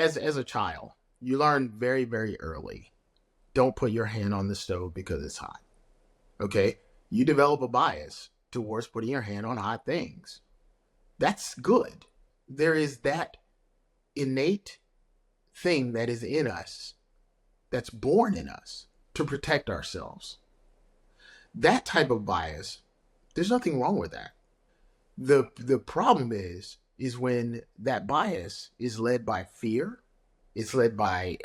as a child, you learn very, very early, don't put your hand on the stove because it's hot. Okay? You develop a bias towards putting your hand on hot things. That's good. There is that innate thing that is in us, that's born in us to protect ourselves. That type of bias, there's nothing wrong with that. The problem is when that bias is led by fear, it's led by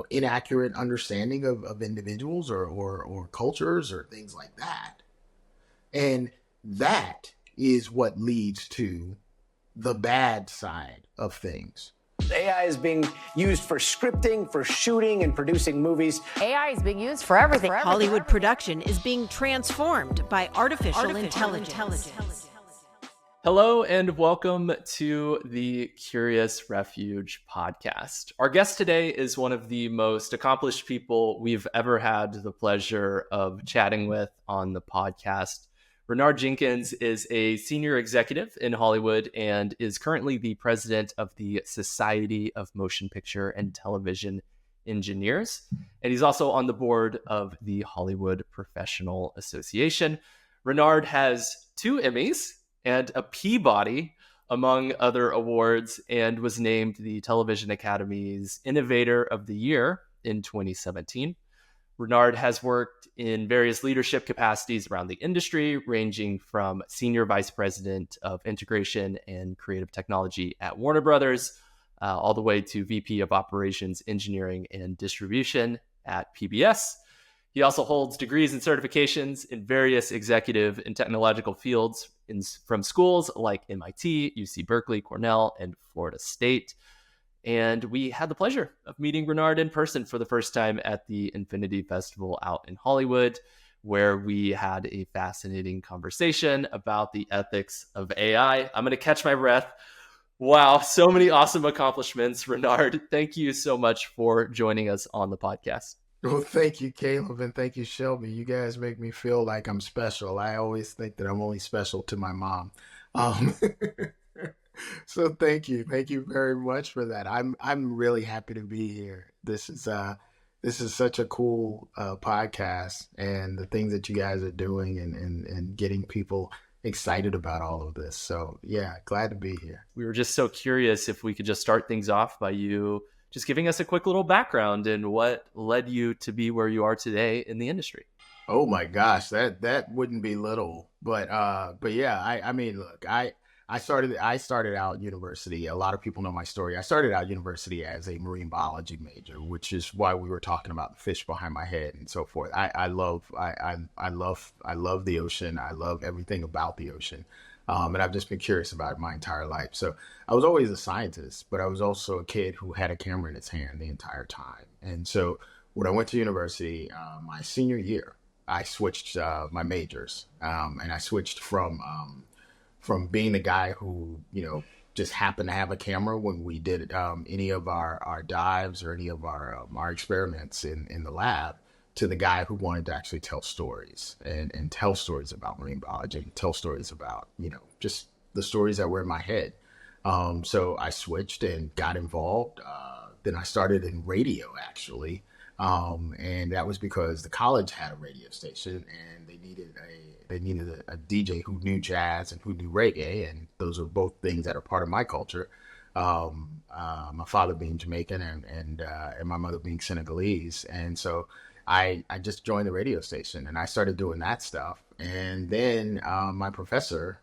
inaccurate understanding of individuals or cultures or things like that. And that is what leads to the bad side of things. AI is being used for scripting, for shooting and producing movies. AI is being used for everything. Hollywood production is being transformed by artificial intelligence. Hello and welcome to the Curious Refuge Podcast. Our guest today is one of the most accomplished people we've ever had the pleasure of chatting with on the podcast. Renard Jenkins is a senior executive in Hollywood and is currently the president of the Society of Motion Picture and Television Engineers. And he's also on the board of the Hollywood Professional Association. Renard has 2 Emmys and a Peabody, among other awards, and was named the Television Academy's Innovator of the Year in 2017. Renard has worked in various leadership capacities around the industry, ranging from Senior Vice President of Integration and Creative Technology at Warner Brothers, all the way to VP of Operations, Engineering, and Distribution at PBS. He also holds degrees and certifications in various executive and technological fields from schools like MIT, UC Berkeley, Cornell, and Florida State. And we had the pleasure of meeting Renard in person for the first time at the Infinity Festival out in Hollywood, where we had a fascinating conversation about the ethics of AI. I'm going to catch my breath. Wow, so many awesome accomplishments. Renard, thank you so much for joining us on the podcast. Well, thank you, Caleb, and thank you, Shelby. You guys make me feel like I'm special. I always think that I'm only special to my mom. So thank you very much for that. I'm really happy to be here. This is such a cool podcast, and the things that you guys are doing and getting people excited about all of this. So yeah, glad to be here. We were just so curious if we could just start things off by you just giving us a quick little background and what led you to be where you are today in the industry. Oh my gosh, that wouldn't be little, but yeah, I mean, look, I started out university. A lot of people know my story. I started out university as a marine biology major, which is why we were talking about the fish behind my head and so forth. I love the ocean. I love everything about the ocean. And I've just been curious about it my entire life. So I was always a scientist, but I was also a kid who had a camera in his hand the entire time. And so when I went to university, my senior year, I switched my majors, and I switched from being the guy who, just happened to have a camera when we did any of our dives or any of our experiments in the lab, to the guy who wanted to actually tell stories and tell stories about marine biology and tell stories about, just the stories that were in my head. So I switched and got involved. Then I started in radio, actually. And that was because the college had a radio station and they needed a DJ who knew jazz and who knew reggae. And those are both things that are part of my culture. My father being Jamaican and my mother being Senegalese. And so I just joined the radio station and I started doing that stuff. And then my professor,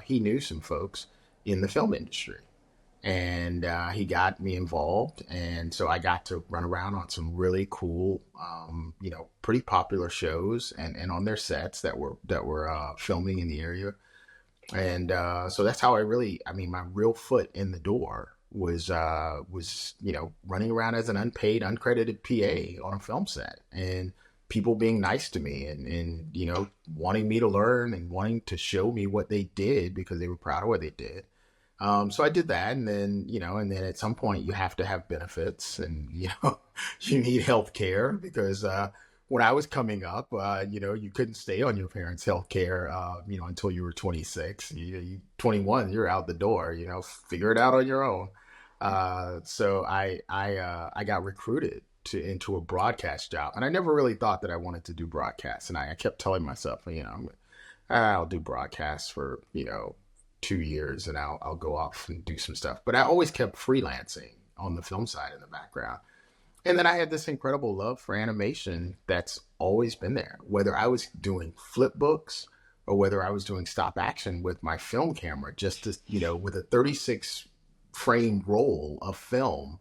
he knew some folks in the film industry. And he got me involved, and so I got to run around on some really cool, pretty popular shows, and on their sets that were filming in the area, and so that's how my real foot in the door was running around as an unpaid, uncredited PA on a film set, and people being nice to me, and wanting me to learn and wanting to show me what they did because they were proud of what they did. So I did that, and then at some point you have to have benefits, and you need health care because when I was coming up, you couldn't stay on your parents' health care, until you were 26. You 21, you're out the door. Figure it out on your own. So I got recruited into a broadcast job, and I never really thought that I wanted to do broadcast. And I kept telling myself, I'll do broadcasts for 2 years, and I'll go off and do some stuff. But I always kept freelancing on the film side in the background. And then I had this incredible love for animation that's always been there, whether I was doing flip books or whether I was doing stop action with my film camera, just to, with a 36 frame roll of film,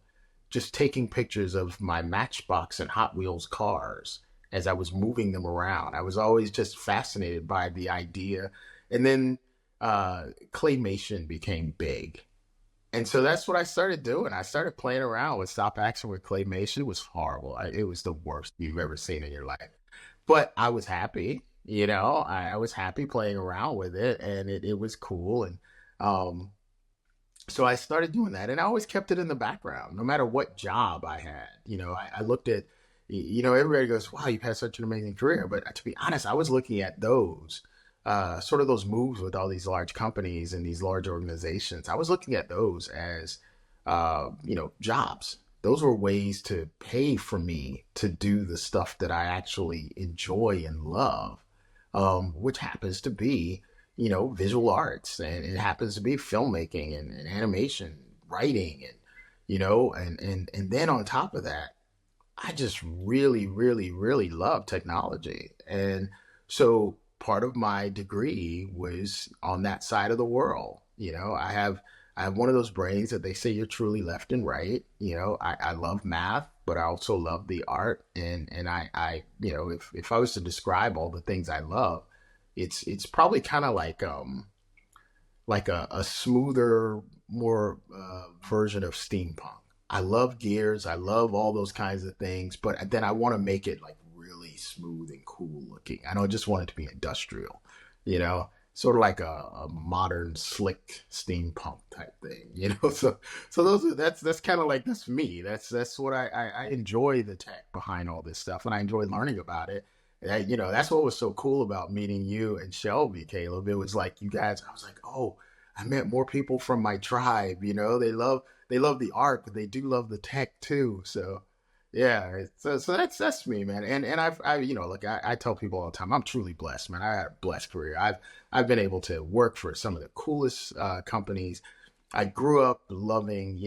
just taking pictures of my Matchbox and Hot Wheels cars as I was moving them around. I was always just fascinated by the idea. And then claymation became big. And so that's what I started doing. I started playing around with stop action with claymation. It was horrible. It was the worst you've ever seen in your life. But I was happy, I was happy playing around with it, and it was cool. And so I started doing that, and I always kept it in the background, no matter what job I had. I looked at, everybody goes, wow, you've had such an amazing career. But to be honest, I was looking at those sort of those moves with all these large companies and these large organizations. I was looking at those as, jobs. Those were ways to pay for me to do the stuff that I actually enjoy and love, which happens to be, visual arts, and it happens to be filmmaking and animation, writing, and then on top of that, I just really, really, really love technology. And so part of my degree was on that side of the world. I have one of those brains that they say you're truly left and right. I love math, but I also love the art. And I if I was to describe all the things I love, it's probably kind of like a smoother, more version of steampunk. I love gears. I love all those kinds of things, but then I want to make it like really smooth and cool looking. I don't just want it to be industrial, sort of like a modern slick steampunk type thing, So that's kind of like, that's me. That's what I enjoy, the tech behind all this stuff, and I enjoy learning about it. That's what was so cool about meeting you and Shelby, Caleb. It was like, you guys, I was like, oh, I met more people from my tribe. They love the art, but they do love the tech too. So yeah, so that's me, man. And look, I tell people all the time, I'm truly blessed, man. I had a blessed career. I've been able to work for some of the coolest companies. I grew up loving,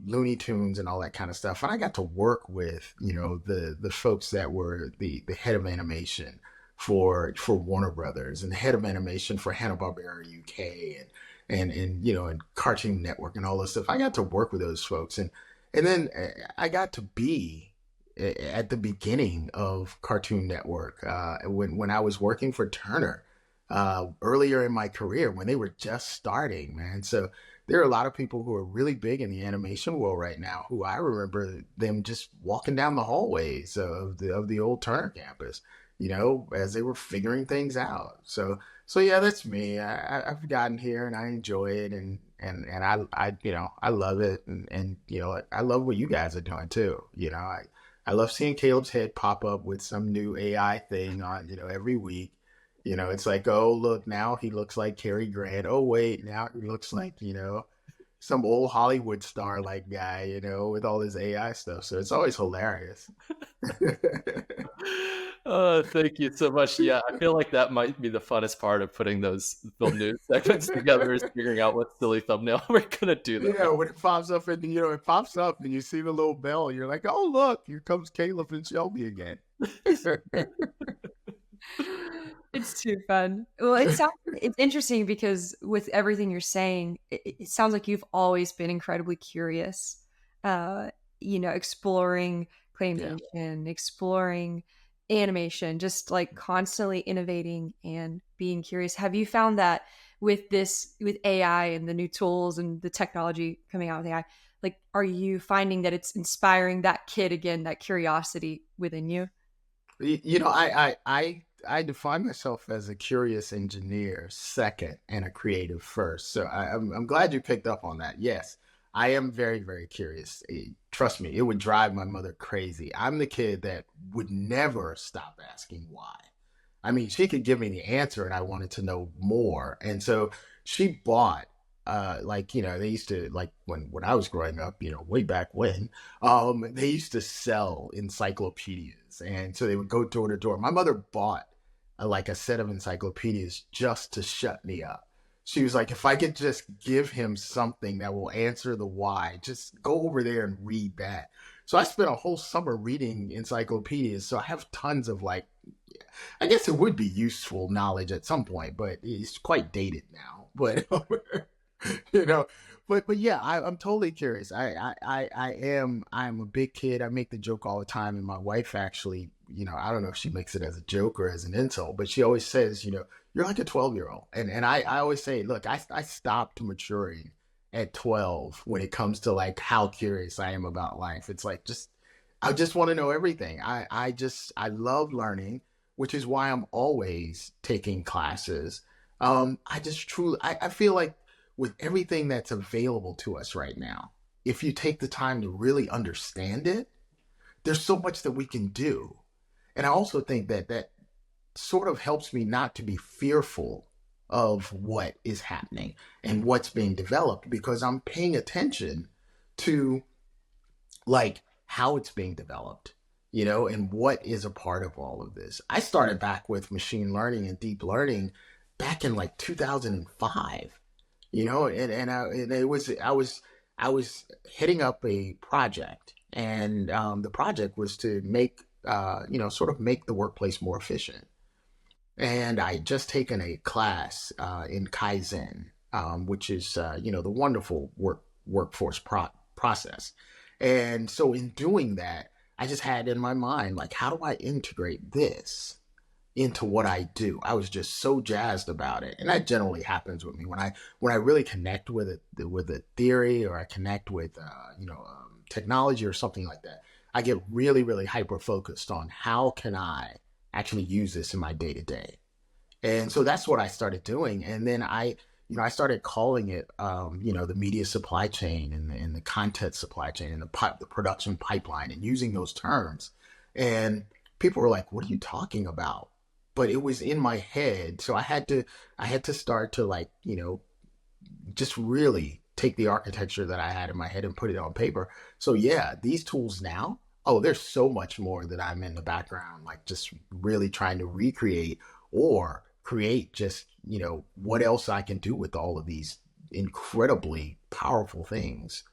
Looney Tunes and all that kind of stuff. And I got to work with, the folks that were the head of animation for Warner Brothers, and the head of animation for Hanna-Barbera UK, and Cartoon Network and all this stuff. I got to work with those folks. And then I got to be at the beginning of Cartoon Network when I was working for Turner earlier in my career, when they were just starting, man. So there are a lot of people who are really big in the animation world right now who I remember them just walking down the hallways of the old Turner campus, as they were figuring things out. So yeah, that's me. I've gotten here and I enjoy it, and I love it, and I love what you guys are doing too. I love seeing Caleb's head pop up with some new AI thing on, every week. It's like, oh, look, now he looks like Cary Grant. Oh, wait, now he looks like, some old Hollywood star like guy, with all this AI stuff. So it's always hilarious. Oh, thank you so much. Yeah, I feel like that might be the funnest part of putting those film news segments together, is figuring out what silly thumbnail we're gonna do. Yeah, when it pops up and it pops up and you see the little bell, you're like, oh, look, here comes Caleb and Shelby again. It's too fun. Well, it's interesting because with everything you're saying, it sounds like you've always been incredibly curious. Exploring claymation, exploring animation, just like constantly innovating and being curious. Have you found that with AI and the new tools and the technology coming out with AI, like, are you finding that it's inspiring that kid again, that curiosity within you? I define myself as a curious engineer second and a creative first. So I'm glad you picked up on that. Yes, I am very, very curious. Trust me, it would drive my mother crazy. I'm the kid that would never stop asking why. I mean, she could give me the answer and I wanted to know more. And so she bought like, they used to, like, when I was growing up, way back when, they used to sell encyclopedias. And so they would go door to door. My mother bought like a set of encyclopedias just to shut me up. She was like, if I could just give him something that will answer the why, just go over there and read that. So I spent a whole summer reading encyclopedias. So I have tons of, like, I guess it would be useful knowledge at some point, but it's quite dated now. But you know, but yeah, I'm totally curious. I'm a big kid. I make the joke all the time, and my wife actually, I don't know if she makes it as a joke or as an insult, but she always says, you're like a 12-year-old. And I always say, look, I stopped maturing at 12 when it comes to, like, how curious I am about life. It's like, I just want to know everything. I love learning, which is why I'm always taking classes. I feel like with everything that's available to us right now, if you take the time to really understand it, there's so much that we can do. And I also think that sort of helps me not to be fearful of what is happening and what's being developed, because I'm paying attention to, like, how it's being developed, and what is a part of all of this. I started back with machine learning and deep learning back in like 2005, and I was heading up a project, and the project was to make, sort of make the workplace more efficient. And I had just taken a class in Kaizen, which is, the wonderful workforce process. And so in doing that, I just had in my mind, like, how do I integrate this into what I do? I was just so jazzed about it. And that generally happens with me when I really connect with a theory, or I connect with, technology or something like that. I get really, really hyper focused on how can I actually use this in my day to day. And so that's what I started doing. And then I started calling it, the media supply chain and the content supply chain and the production pipeline, and using those terms. And people were like, what are you talking about? But it was in my head. So I had to start to, like, just really take the architecture that I had in my head and put it on paper. So yeah, these tools now, there's so much more that I'm in the background, like, just really trying to recreate or create just, what else I can do with all of these incredibly powerful things.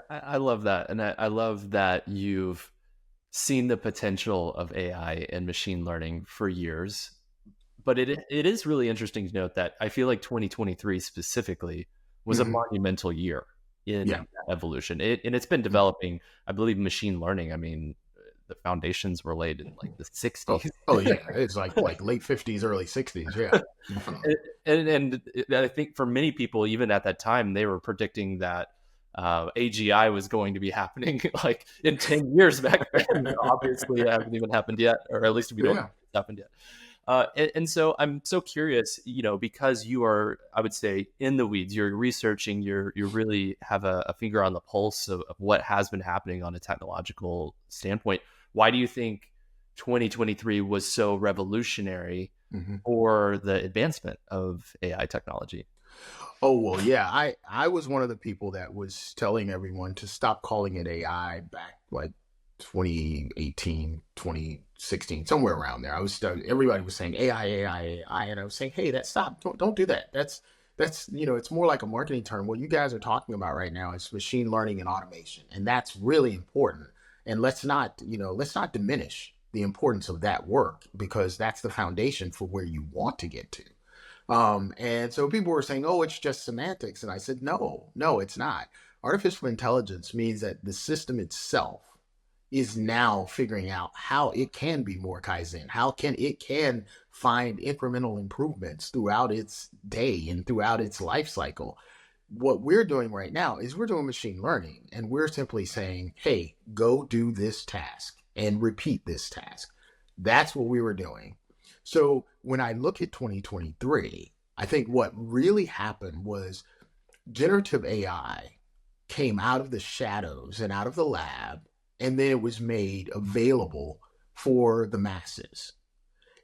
I love that. And I love that you've seen the potential of AI and machine learning for years. But it is really interesting to note that I feel like 2023 specifically was a monumental year in that evolution. It's been developing, I believe, machine learning. I mean, the foundations were laid in like the 60s. Oh yeah, it's like late 50s, early 60s. Yeah. and I think for many people, even at that time, they were predicting that AGI was going to be happening like in 10 years back then. Obviously, it hasn't even happened yet, or at least we don't think it's happened yet. And so I'm so curious, because you are, I would say, in the weeds, you're researching, you really have a finger on the pulse of what has been happening on a technological standpoint. Why do you think 2023 was so revolutionary for the advancement of AI technology? Oh, well, yeah, I was one of the people that was telling everyone to stop calling it AI back like 2018, 2016, somewhere around there. Everybody was saying AI, and I was saying, hey, don't do that. That's it's more like a marketing term. What you guys are talking about right now is machine learning and automation, and that's really important. And let's not diminish the importance of that work, because that's the foundation for where you want to get to. And so people were saying, oh, it's just semantics. And I said, no, it's not. Artificial intelligence means that the system itself is now figuring out how it can be more Kaizen, how it can find incremental improvements throughout its day and throughout its life cycle. What we're doing right now is we're doing machine learning, and we're simply saying, hey, go do this task and repeat this task. That's what we were doing. So when I look at 2023, I think what really happened was generative AI came out of the shadows and out of the lab, and then it was made available for the masses.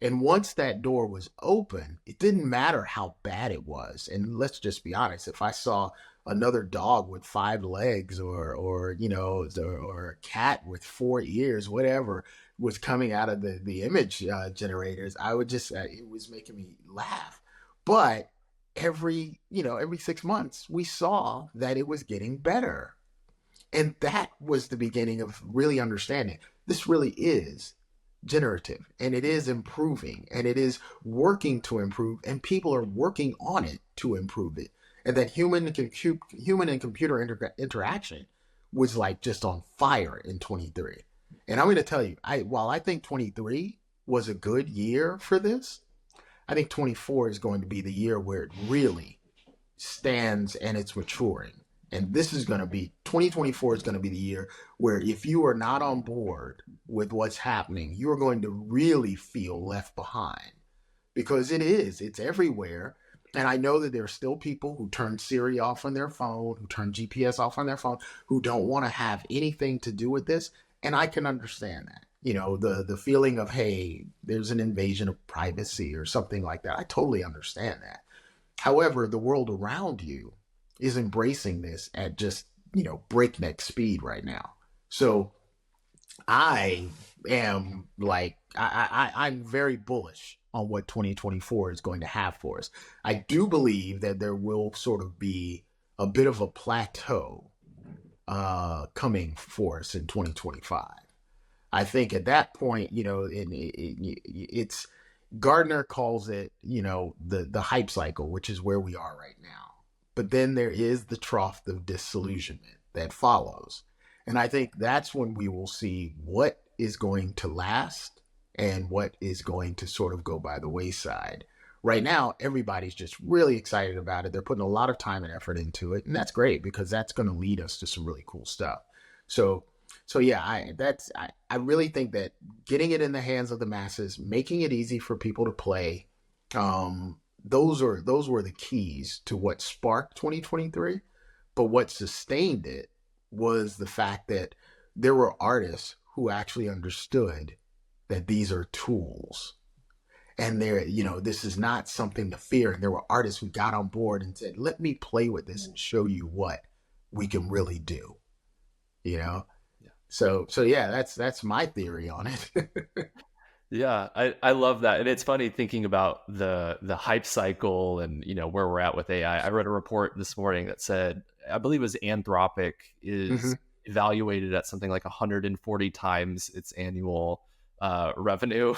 And once that door was open, it didn't matter how bad it was. And let's just be honest, if I saw another dog with 5 legs or a cat with 4 ears, whatever was coming out of the image generators, I would just, it was making me laugh. But every 6 months, we saw that it was getting better. And that was the beginning of really understanding this really is generative, and it is improving, and it is working to improve, and people are working on it to improve it. And that human and computer interaction was like just on fire in 23. And I'm going to tell you, while I think 23 was a good year for this, I think 24 is going to be the year where it really stands and it's maturing. And this is going to be, 2024 is going to be the year where if you are not on board with what's happening, you are going to really feel left behind, because it's everywhere. And I know that there are still people who turn Siri off on their phone, who turn GPS off on their phone, who don't want to have anything to do with this. And I can understand that. The feeling of, hey, there's an invasion of privacy or something like that. I totally understand that. However, the world around you is embracing this at just, breakneck speed right now. So I am like, I'm very bullish on what 2024 is going to have for us. I do believe that there will sort of be a bit of a plateau coming for us in 2025. I think at that point, it's Gardner calls it, the hype cycle, which is where we are right now. But then there is the trough of disillusionment that follows. And I think that's when we will see what is going to last and what is going to sort of go by the wayside. Right now, everybody's just really excited about it. They're putting a lot of time and effort into it. And that's great, because that's going to lead us to some really cool stuff. So yeah, I really think that getting it in the hands of the masses, making it easy for people to play, those were the keys to what sparked 2023. But what sustained it was the fact that there were artists who actually understood that these are tools, and this is not something to fear. And there were artists who got on board and said, let me play with this and show you what we can really do, Yeah. So yeah, that's my theory on it. Yeah, I love that. And it's funny thinking about the hype cycle and, where we're at with AI. I read a report this morning that said, I believe it was Anthropic is evaluated at something like 140 times its annual revenue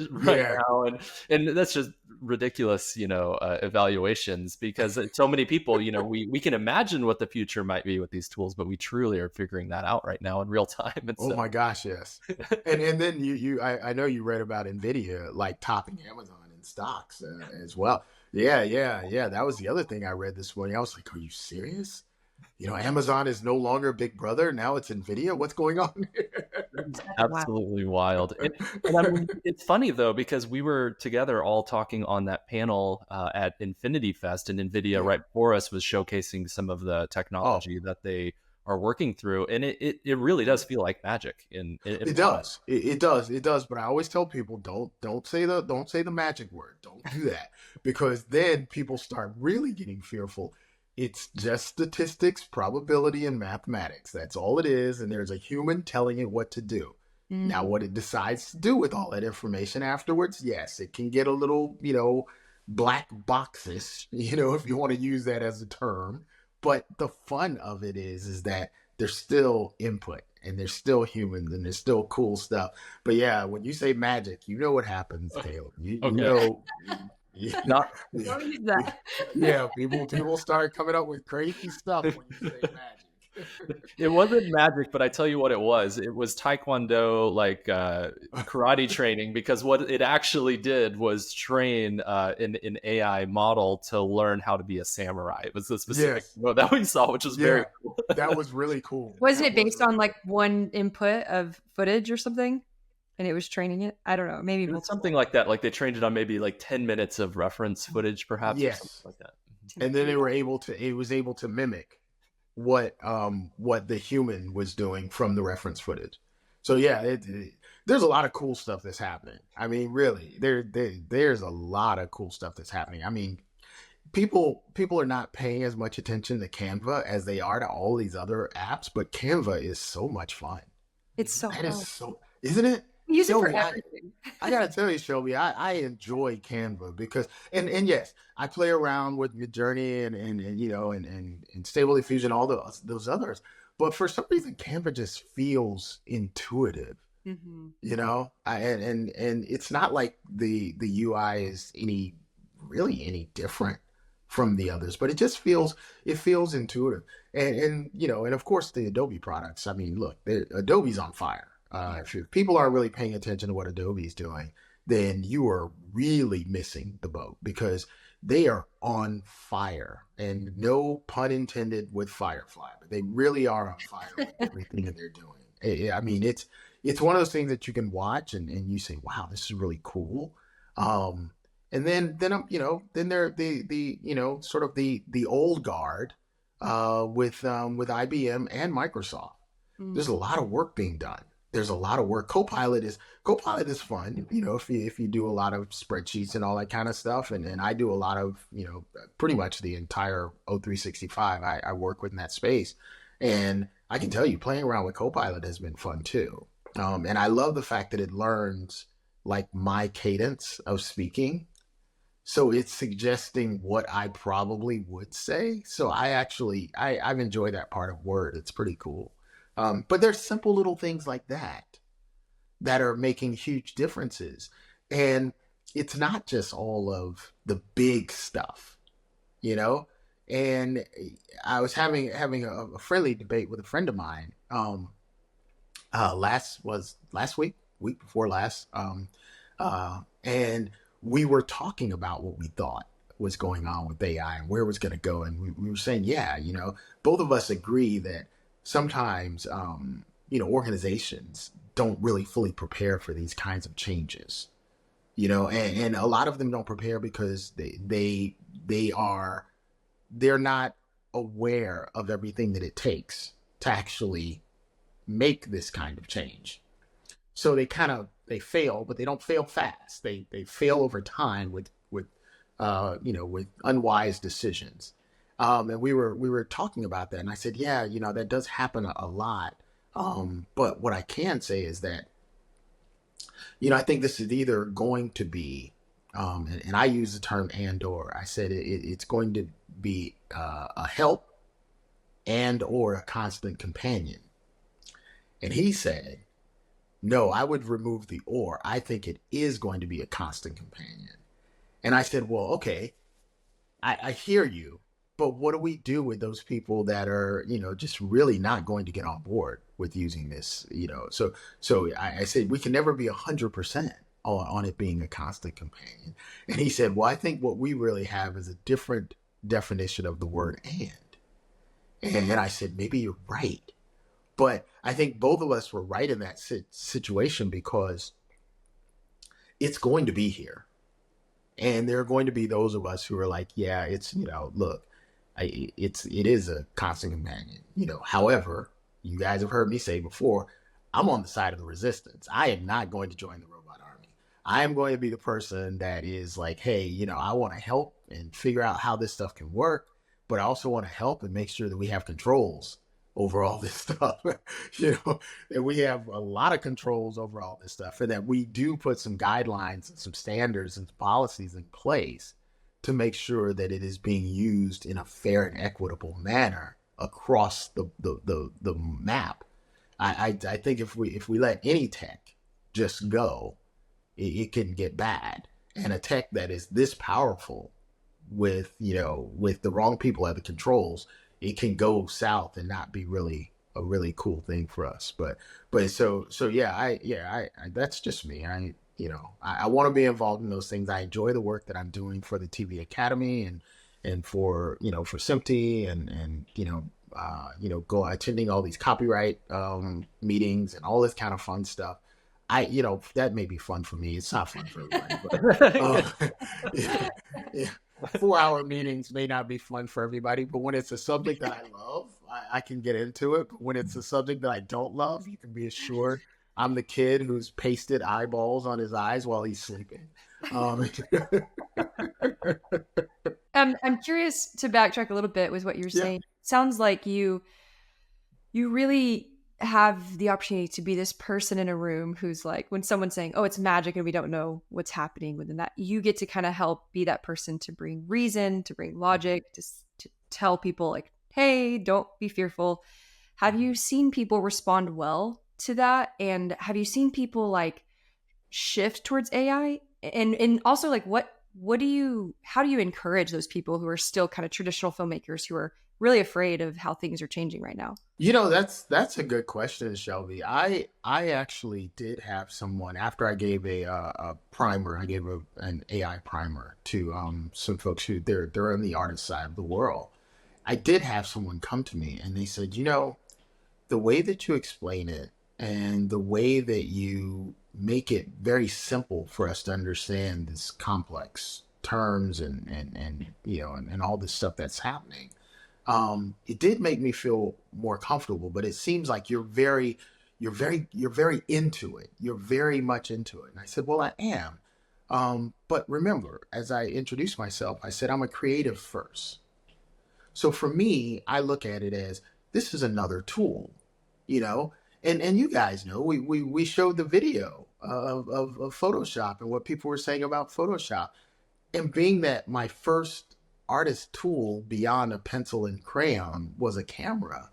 now. And that's just ridiculous, evaluations, because so many people, we can imagine what the future might be with these tools, but we truly are figuring that out right now in real time. And oh my gosh, yes. and then I know you read about Nvidia like topping Amazon in stocks as well. Yeah. That was the other thing I read this morning. I was like, are you serious? Amazon is no longer Big Brother. Now it's Nvidia. What's going on here? Absolutely wild. And I mean, it's funny though, because we were together all talking on that panel at Infinity Fest, and Nvidia right before us was showcasing some of the technology that they are working through, and it really does feel like magic. It does. But I always tell people, don't say the magic word. Don't do that, because then people start really getting fearful. It's just statistics, probability, and mathematics. That's all it is. And there's a human telling it what to do. Now, what it decides to do with all that information afterwards, yes, it can get a little, black boxes, if you want to use that as a term. But the fun of it is that there's still input, and there's still humans, and there's still cool stuff. But yeah, when you say magic, you know what happens, Taylor. You know. People start coming up with crazy stuff when you say magic. It wasn't magic, but I tell you what it was. It was Taekwondo, like karate training, because what it actually did was train an AI model to learn how to be a samurai. It was the specific mode that we saw, which was very cool. That was really cool. Wasn't it based on like one input of footage or something? And it was training it? I don't know. Maybe something like that. Like they trained it on maybe like 10 minutes of reference footage, perhaps. Yes. Or something like that. And then it was able to mimic what the human was doing from the reference footage. So yeah, there's a lot of cool stuff that's happening. I mean, really, there's a lot of cool stuff that's happening. I mean, people are not paying as much attention to Canva as they are to all these other apps, but Canva is so much fun. It's so That fun. is so, isn't it? Use it for Shelby, everything. I gotta tell you, Shelby, I enjoy Canva because, and yes, I play around with Midjourney and you know, and Stable Diffusion, all those others, but for some reason, Canva just feels intuitive. Mm-hmm. You know, and it's not like the UI is really any different from the others, but it feels intuitive. And you know, and of course the Adobe products. I mean, look, Adobe's on fire. If people aren't really paying attention to what Adobe's doing, then you are really missing the boat because they are on fire. And no pun intended with Firefly, but they really are on fire with everything that they're doing. I mean, it's one of those things that you can watch and you say, wow, this is really cool. And then you know, then they're the you know, sort of the old guard with IBM and Microsoft. There's a lot of work being done. There's a lot of work. Copilot is fun, you know, if you do a lot of spreadsheets and all that kind of stuff. And I do a lot of, you know, pretty much the entire O365. I work within that space. And I can tell you, playing around with Copilot has been fun too. And I love the fact that it learns like my cadence of speaking. So it's suggesting what I probably would say. So I've enjoyed that part of Word. It's pretty cool. But there's simple little things like that are making huge differences. And it's not just all of the big stuff, you know? And I was having a friendly debate with a friend of mine last week before last. And we were talking about what we thought was going on with AI and where it was going to go. And we were saying, yeah, you know, both of us agree that sometimes, you know, organizations don't really fully prepare for these kinds of changes, you know, and a lot of them don't prepare because they're not aware of everything that it takes to actually make this kind of change. So they fail, but they don't fail fast. They fail over time with you know, with unwise decisions. And we were talking about that, and I said, yeah, you know, that does happen a lot. But what I can say is that, you know, I think this is either going to be, and I use the term and/or. I said it's going to be a help and or a constant companion. And he said, no, I would remove the or. I think it is going to be a constant companion. And I said, well, okay, I hear you. But what do we do with those people that are, you know, just really not going to get on board with using this, you know? So I said, we can never be 100% on it being a constant companion. And he said, well, I think what we really have is a different definition of the word and then I said, maybe you're right. But I think both of us were right in that situation because it's going to be here. And there are going to be those of us who are like, yeah, it's, you know, look, it is a constant companion, you know. However, you guys have heard me say before, I'm on the side of the resistance. I am not going to join the robot army. I am going to be the person that is like, hey, you know, I want to help and figure out how this stuff can work, but I also want to help and make sure that we have controls over all this stuff, you know, that we have a lot of controls over all this stuff, and that we do put some guidelines and some standards and policies in place to make sure that it is being used in a fair and equitable manner across the map. I think if we let any tech just go, it can get bad. And a tech that is this powerful with, you know, with the wrong people at the controls, it can go south and not be really a really cool thing for us. But so yeah, I that's just me. I want to be involved in those things. I enjoy the work that I'm doing for the TV Academy and for, you know, for SMPTE and go attending all these copyright meetings and all this kind of fun stuff. That may be fun for me. It's not fun for everybody. But, yeah. 4-hour meetings may not be fun for everybody, but when it's a subject that I love, I can get into it. But when it's a subject that I don't love, you can be assured I'm the kid who's pasted eyeballs on his eyes while he's sleeping. I'm curious to backtrack a little bit with what you're saying. Sounds like you really have the opportunity to be this person in a room who's like, when someone's saying, oh, it's magic and we don't know what's happening within that, you get to kind of help be that person to bring reason, to bring logic, to tell people like, hey, don't be fearful. Have you seen people respond well to that? And have you seen people like shift towards AI? And also like how do you encourage those people who are still kind of traditional filmmakers who are really afraid of how things are changing right now? That's a good question, Shelby. I actually did have someone, after I gave a primer, I gave an AI primer to some folks who they're on the artist side of the world. I did have someone come to me and they said, the way that you explain it and the way that you make it very simple for us to understand this complex terms and all this stuff that's happening. It did make me feel more comfortable, but it seems like you're very into it. You're very much into it. And I said, well, I am. But remember, as I introduced myself, I said, I'm a creative first. So for me, I look at it as this is another tool, and you guys know, we showed the video of Photoshop and what people were saying about Photoshop, and being that my first artist tool beyond a pencil and crayon was a camera,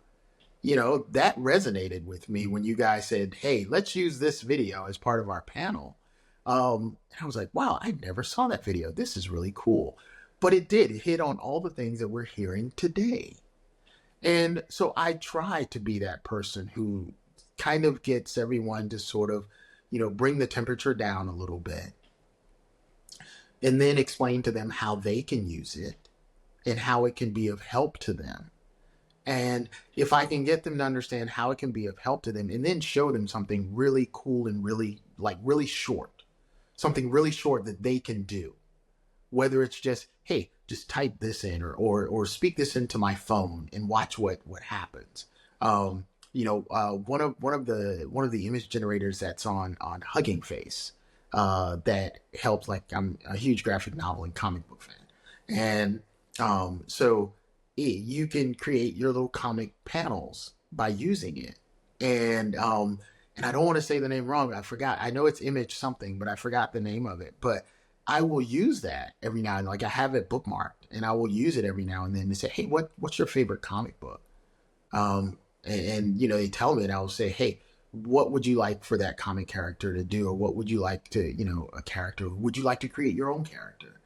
that resonated with me when you guys said, hey, let's use this video as part of our panel. And I was like, wow, I never saw that video. This is really cool. But it hit on all the things that we're hearing today. And so I try to be that person who kind of gets everyone to sort of, bring the temperature down a little bit and then explain to them how they can use it and how it can be of help to them. And if I can get them to understand how it can be of help to them and then show them something really cool and really short, something really short that they can do, whether it's just, hey, just type this in or speak this into my phone and watch what happens. One of the image generators that's on Hugging Face, that helps, like, I'm a huge graphic novel and comic book fan. And so you can create your little comic panels by using it. And I don't want to say the name wrong. I forgot. I know it's image something, but I forgot the name of it. But I will use that every now and then. Like, I have it bookmarked and I will use it every now and then to say, hey, what's your favorite comic book? And they tell me, and I will say, hey, what would you like for that comic character to do? Or what would you like to, a character? Would you like to create your own character?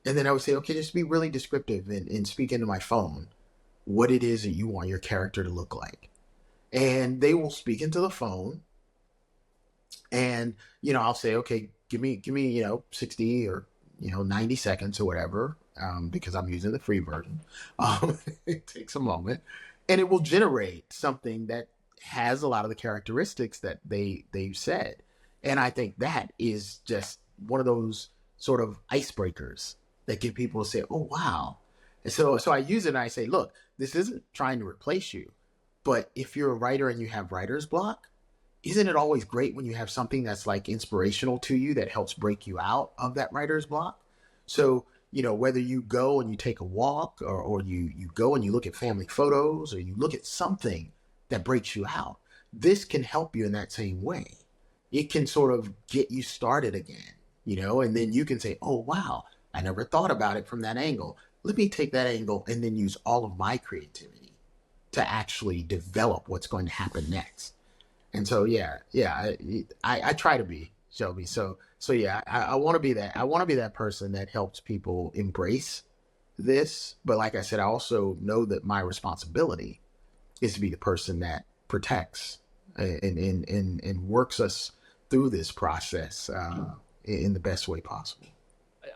And then I would say, okay, just be really descriptive and speak into my phone what it is that you want your character to look like. And they will speak into the phone. And, I'll say, okay, give me, 60 or, 90 seconds or whatever, because I'm using the free version. It takes a moment. And it will generate something that has a lot of the characteristics that they've said. And I think that is just one of those sort of icebreakers that get people to say, oh, wow. And so I use it and I say, look, this isn't trying to replace you. But if you're a writer and you have writer's block, isn't it always great when you have something that's like inspirational to you that helps break you out of that writer's block? So, whether you go and you take a walk or you go and you look at family photos or you look at something that breaks you out, this can help you in that same way. It can sort of get you started again, and then you can say, oh, wow, I never thought about it from that angle. Let me take that angle and then use all of my creativity to actually develop what's going to happen next. And so, I try to be, Shelby. So yeah, I want to be that. I want to be that person that helps people embrace this. But like I said, I also know that my responsibility is to be the person that protects and works us through this process in the best way possible.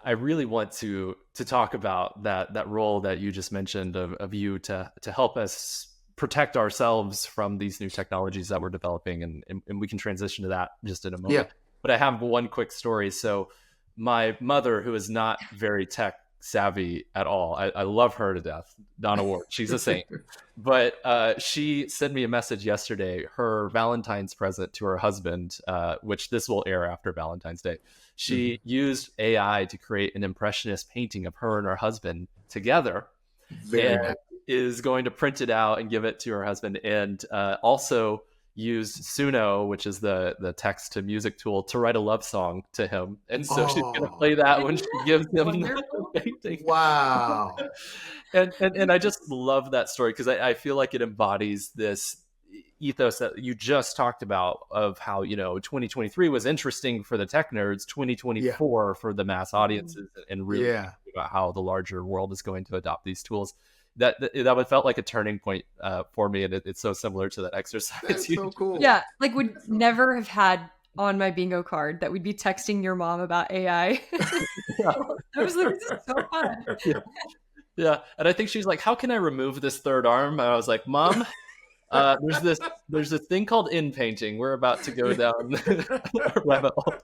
I really want to talk about that role that you just mentioned of you to help us protect ourselves from these new technologies that we're developing, and we can transition to that just in a moment. Yeah. But I have one quick story. So my mother, who is not very tech savvy at all. I love her to death, Donna Ward. She's a saint. But she sent me a message yesterday. Her Valentine's present to her husband, which this will air after Valentine's Day. She used AI to create an impressionist painting of her and her husband together. Very and nice. is going to print it out and give it to her husband, and also used Suno, which is the text to music tool, to write a love song to him. And so she's going to play that when she gives him the painting. Wow. And I just love that story because I feel like it embodies this ethos that you just talked about of how, 2023 was interesting for the tech nerds, 2024 for the mass audiences, and really about how the larger world is going to adopt these tools. That felt like a turning point for me, and it's so similar to that exercise. That's so cool. Yeah, like would never have had on my bingo card that we'd be texting your mom about AI. That was this is so fun. Yeah, and I think she's like, "How can I remove this third arm?" And I was like, "Mom, there's this thing called in painting. We're about to go down a rabbit hole."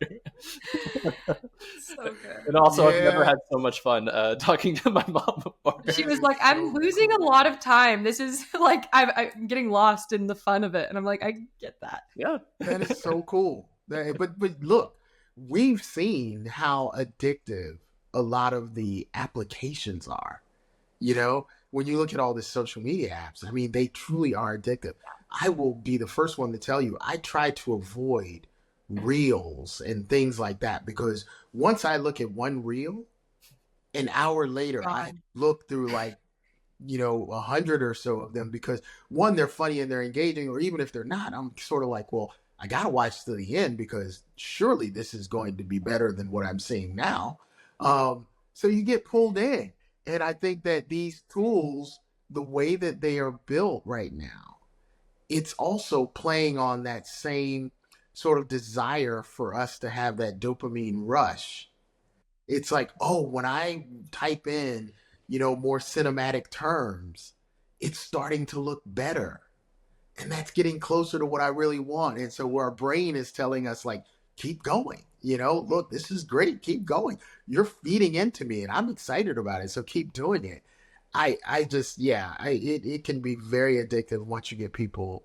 So good. And also, I've never had so much fun talking to my mom before. She was like, "I'm losing a lot of time. This is like I'm getting lost in the fun of it," and I'm like, "I get that." Yeah, that is so cool. But look, we've seen how addictive a lot of the applications are. When you look at all the social media apps, I mean, they truly are addictive. I will be the first one to tell you, I try to avoid reels and things like that, because once I look at one reel, an hour later, I look through 100 or so of them, because one, they're funny and they're engaging, or even if they're not, I'm sort of like, well, I got to watch to the end because surely this is going to be better than what I'm seeing now. So you get pulled in. And I think that these tools, the way that they are built right now, it's also playing on that same sort of desire for us to have that dopamine rush. It's like, oh, when I type in, more cinematic terms, it's starting to look better. And that's getting closer to what I really want. And so our brain is telling us, like, keep going. Look, this is great. Keep going. You're feeding into me and I'm excited about it. So keep doing it. It can be very addictive once you get people,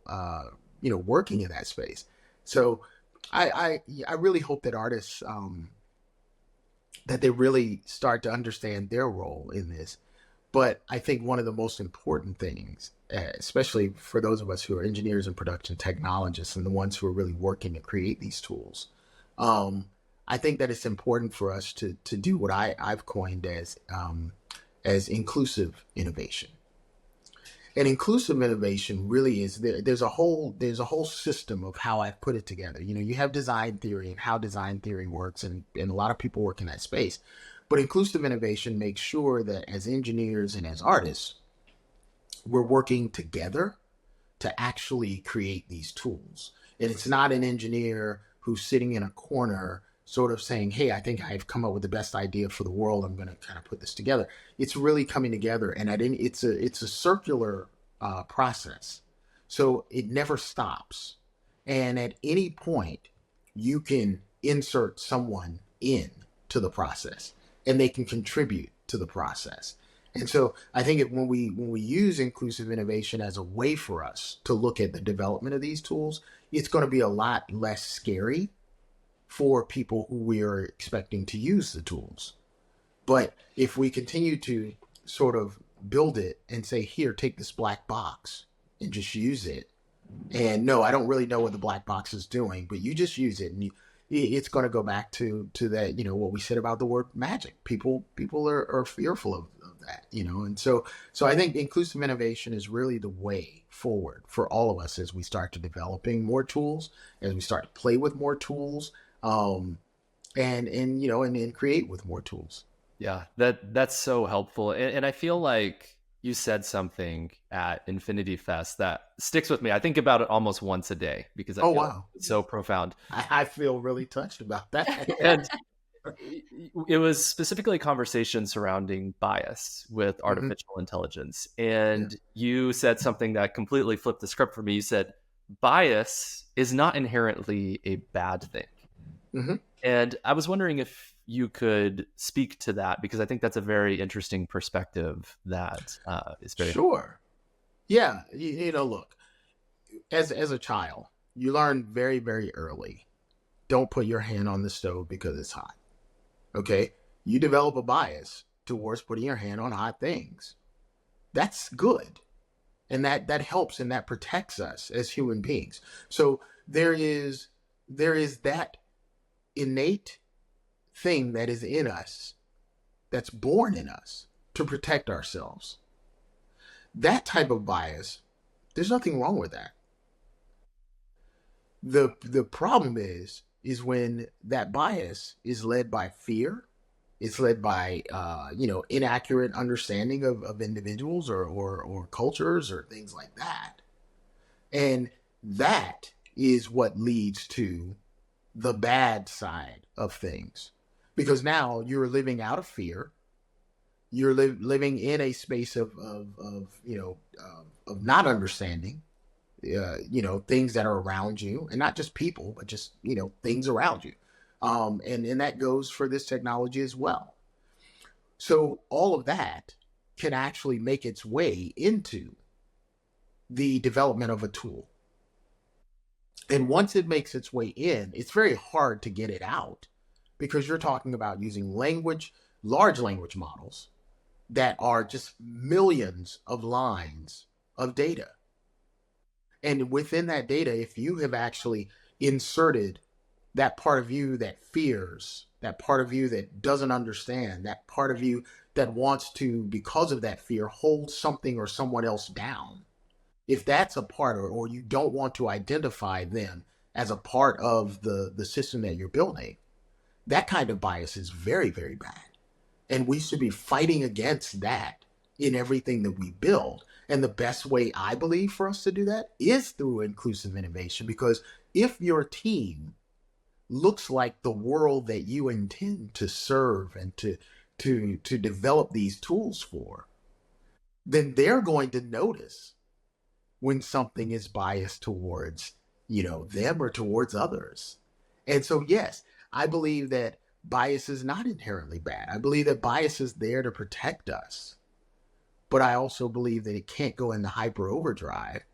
working in that space. So I really hope that artists, that they really start to understand their role in this. But I think one of the most important things, especially for those of us who are engineers and production technologists and the ones who are really working to create these tools, I think that it's important for us to do what I've coined as inclusive innovation. And inclusive innovation really is there's a whole system of how I've put it together. You have design theory and how design theory works, and a lot of people work in that space. But inclusive innovation makes sure that as engineers and as artists, we're working together to actually create these tools. And it's not an engineer who's sitting in a corner sort of saying, hey, I think I've come up with the best idea for the world. I'm going to kind of put this together. It's really coming together. And it's a circular process. So it never stops. And at any point, you can insert someone in to the process and they can contribute to the process. And so I think when we use inclusive innovation as a way for us to look at the development of these tools, it's going to be a lot less scary for people who we are expecting to use the tools. But if we continue to sort of build it and say, here, take this black box and just use it. And no, I don't really know what the black box is doing, but you just use it. And it's going to go back to that, what we said about the word magic. People are fearful of that, and so I think inclusive innovation is really the way forward for all of us as we start to developing more tools, as we start to play with more tools, and create with more tools. Yeah, that's so helpful. And I feel like you said something at Infinity Fest that sticks with me. I think about it almost once a day because I feel like it's so profound. I feel really touched about that. And it was specifically a conversation surrounding bias with artificial intelligence. And you said something that completely flipped the script for me. You said, bias is not inherently a bad thing. Mm-hmm. And I was wondering if you could speak to that, because I think that's a very interesting perspective that is very Sure. Yeah. Look, as a child, you learn very, very early, don't put your hand on the stove because it's hot. Okay. You develop a bias towards putting your hand on hot things. That's good. And that helps and that protects us as human beings. So there is that innate thing that is in us, that's born in us to protect ourselves. That type of bias, there's nothing wrong with that. The problem is when that bias is led by fear, it's led by inaccurate understanding of individuals or cultures or things like that. And that is what leads to the bad side of things. Because now you're living out of fear. You're living in a space of not understanding, things that are around you, and not just people, but just, things around you. And that goes for this technology as well. So all of that can actually make its way into the development of a tool. And once it makes its way in, it's very hard to get it out, because you're talking about using large language models that are just millions of lines of data. And within that data, if you have actually inserted that part of you that fears, that part of you that doesn't understand, that part of you that wants to, because of that fear, hold something or someone else down, if that's a part, or you don't want to identify them as a part of the system that you're building, that kind of bias is very, very bad. And we should be fighting against that in everything that we build. And the best way, I believe, for us to do that is through inclusive innovation. Because if your team looks like the world that you intend to serve and to develop these tools for, then they're going to notice when something is biased towards, them or towards others. And so, yes, I believe that bias is not inherently bad. I believe that bias is there to protect us. But I also believe that it can't go into hyper overdrive,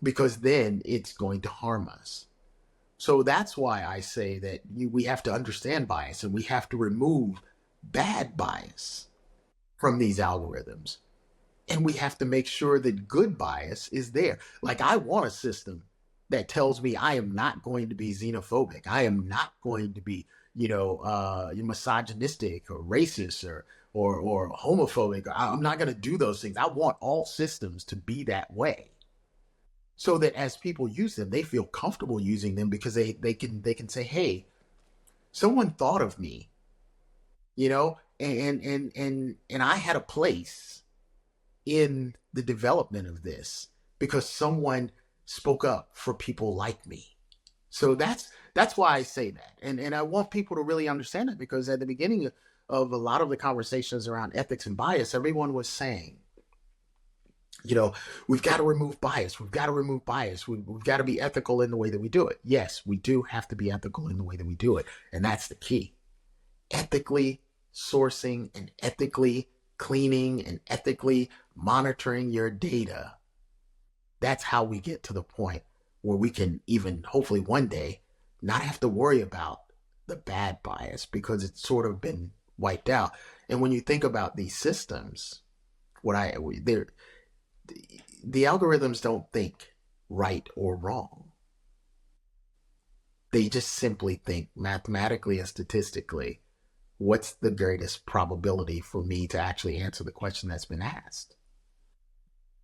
because then it's going to harm us. So that's why I say that we have to understand bias, and we have to remove bad bias from these algorithms. And we have to make sure that good bias is there. Like, I want a system that tells me I am not going to be xenophobic. I am not going to be, misogynistic or racist or homophobic. I'm not going to do those things. I want all systems to be that way, so that as people use them, they feel comfortable using them, because they can say, hey, someone thought of me, and I had a place in the development of this because someone spoke up for people like me. So that's why I say that. And I want people to really understand it, because at the beginning of a lot of the conversations around ethics and bias, everyone was saying, we've got to remove bias. We've got to remove bias. We've got to be ethical in the way that we do it. Yes, we do have to be ethical in the way that we do it. And that's the key. Ethically sourcing and ethically cleaning and ethically monitoring your data. That's how we get to the point where we can even, hopefully one day, not have to worry about the bad bias, because it's sort of been wiped out. And when you think about these systems, the algorithms don't think right or wrong. They just simply think mathematically and statistically, what's the greatest probability for me to actually answer the question that's been asked?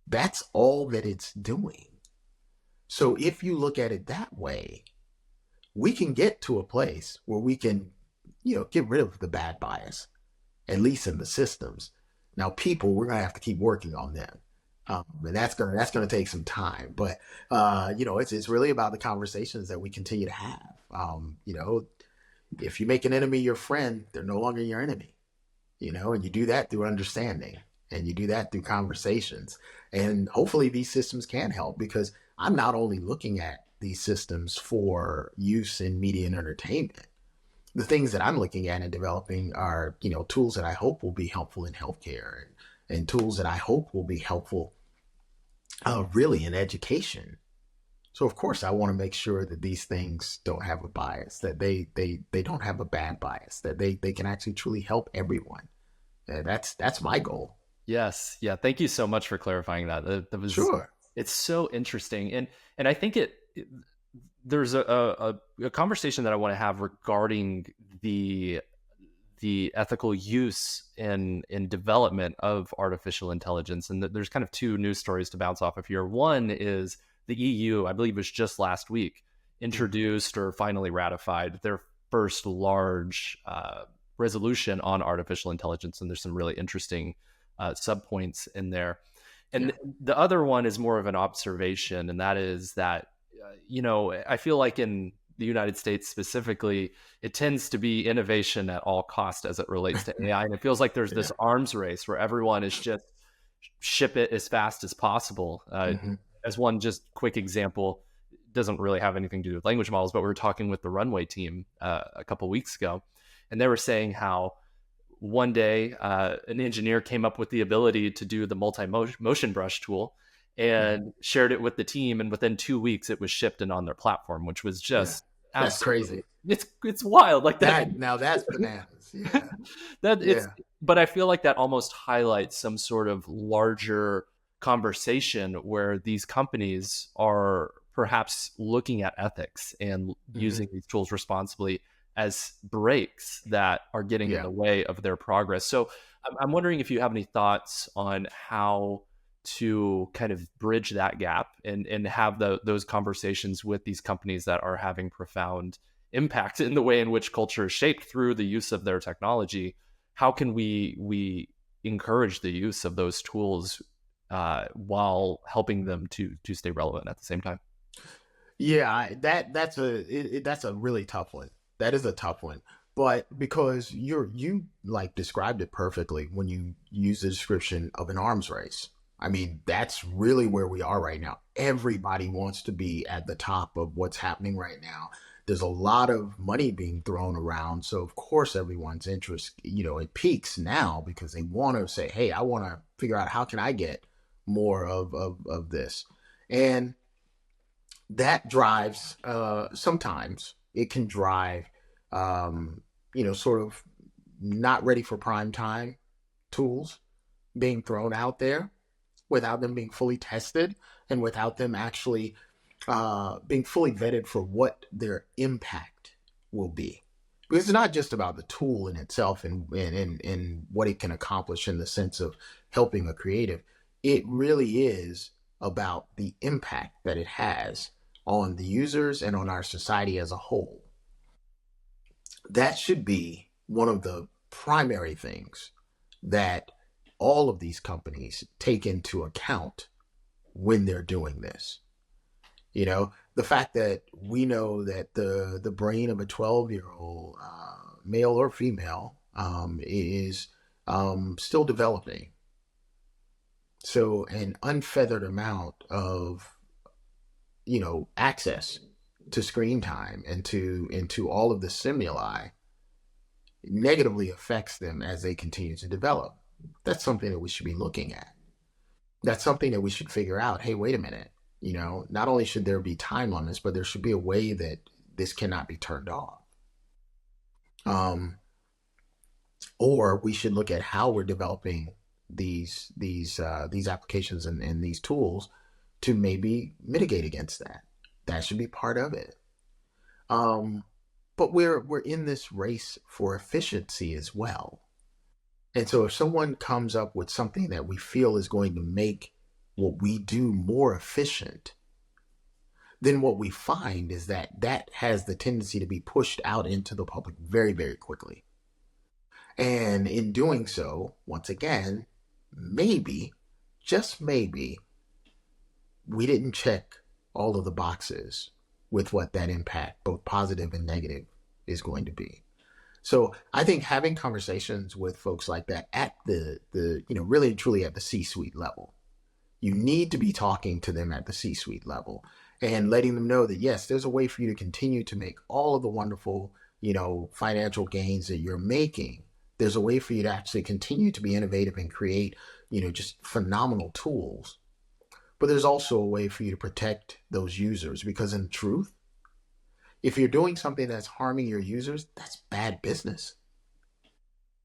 That's all that it's doing. So if you look at it that way, we can get to a place where we can, get rid of the bad bias, at least in the systems. Now, people, we're going to have to keep working on them. And that's going to take some time, but, it's really about the conversations that we continue to have. If you make an enemy your friend, they're no longer your enemy, and you do that through understanding, and you do that through conversations. And hopefully these systems can help, because I'm not only looking at these systems for use in media and entertainment, the things that I'm looking at and developing are, tools that I hope will be helpful in healthcare, and tools that I hope will be helpful really in education. So of course I want to make sure that these things don't have a bias, that they don't have a bad bias, that they can actually truly help everyone. That's my goal. Yes. Yeah. Thank you so much for clarifying that. That was Sure. It's so interesting. And I think there's a conversation that I want to have regarding the ethical use in development of artificial intelligence. And there's kind of two news stories to bounce off of here. One is the EU, I believe it was just last week, introduced or finally ratified their first large resolution on artificial intelligence. And there's some really interesting subpoints in there. And the other one is more of an observation, and that is that, I feel like in the United States specifically, it tends to be innovation at all cost as it relates to AI. And it feels like there's this arms race where everyone is just ship it as fast as possible. As one just quick example, doesn't really have anything to do with language models, but we were talking with the runway team a couple weeks ago, and they were saying how one day an engineer came up with the ability to do the multi-motion brush tool and shared it with the team, and within 2 weeks it was shipped and on their platform, which was just that's crazy. It's wild. Like that now that's bananas. But I feel like that almost highlights some sort of larger conversation where these companies are perhaps looking at ethics and using these tools responsibly as brakes that are getting in the way of their progress. So I'm wondering if you have any thoughts on how to kind of bridge that gap and have those conversations with these companies that are having profound impact in the way in which culture is shaped through the use of their technology. How can we encourage the use of those tools while helping them to stay relevant at the same time? Yeah, that's a really tough one. That is a tough one. But because you like described it perfectly when you use the description of an arms race. I mean, that's really where we are right now. Everybody wants to be at the top of what's happening right now. There's a lot of money being thrown around. So of course everyone's interest, it peaks now because they want to say, hey, I want to figure out how can I get more of this. And that drives, sometimes it can drive, sort of not ready for prime time tools being thrown out there without them being fully tested and without them actually being fully vetted for what their impact will be. Because it's not just about the tool in itself and what it can accomplish in the sense of helping a creative. It really is about the impact that it has on the users and on our society as a whole. That should be one of the primary things that all of these companies take into account when they're doing this. The fact that we know that the brain of a 12-year-old, male or female, is still developing. So an unfeathered amount of, access to screen time and into all of the stimuli negatively affects them as they continue to develop. That's something that we should be looking at. That's something that we should figure out. Hey, wait a minute. Not only should there be time limits, but there should be a way that this cannot be turned off. Or we should look at how we're developing these applications and these tools to maybe mitigate against that. That should be part of it. But we're in this race for efficiency as well. And so if someone comes up with something that we feel is going to make what we do more efficient, then what we find is that has the tendency to be pushed out into the public very, very quickly. And in doing so, once again, maybe, just maybe, we didn't check all of the boxes with what that impact, both positive and negative, is going to be. So I think having conversations with folks like that at the really and truly at the C-suite level, you need to be talking to them at the C-suite level and letting them know that, yes, there's a way for you to continue to make all of the wonderful, financial gains that you're making, there's a way for you to actually continue to be innovative and create, just phenomenal tools. But there's also a way for you to protect those users, because in truth, if you're doing something that's harming your users, that's bad business.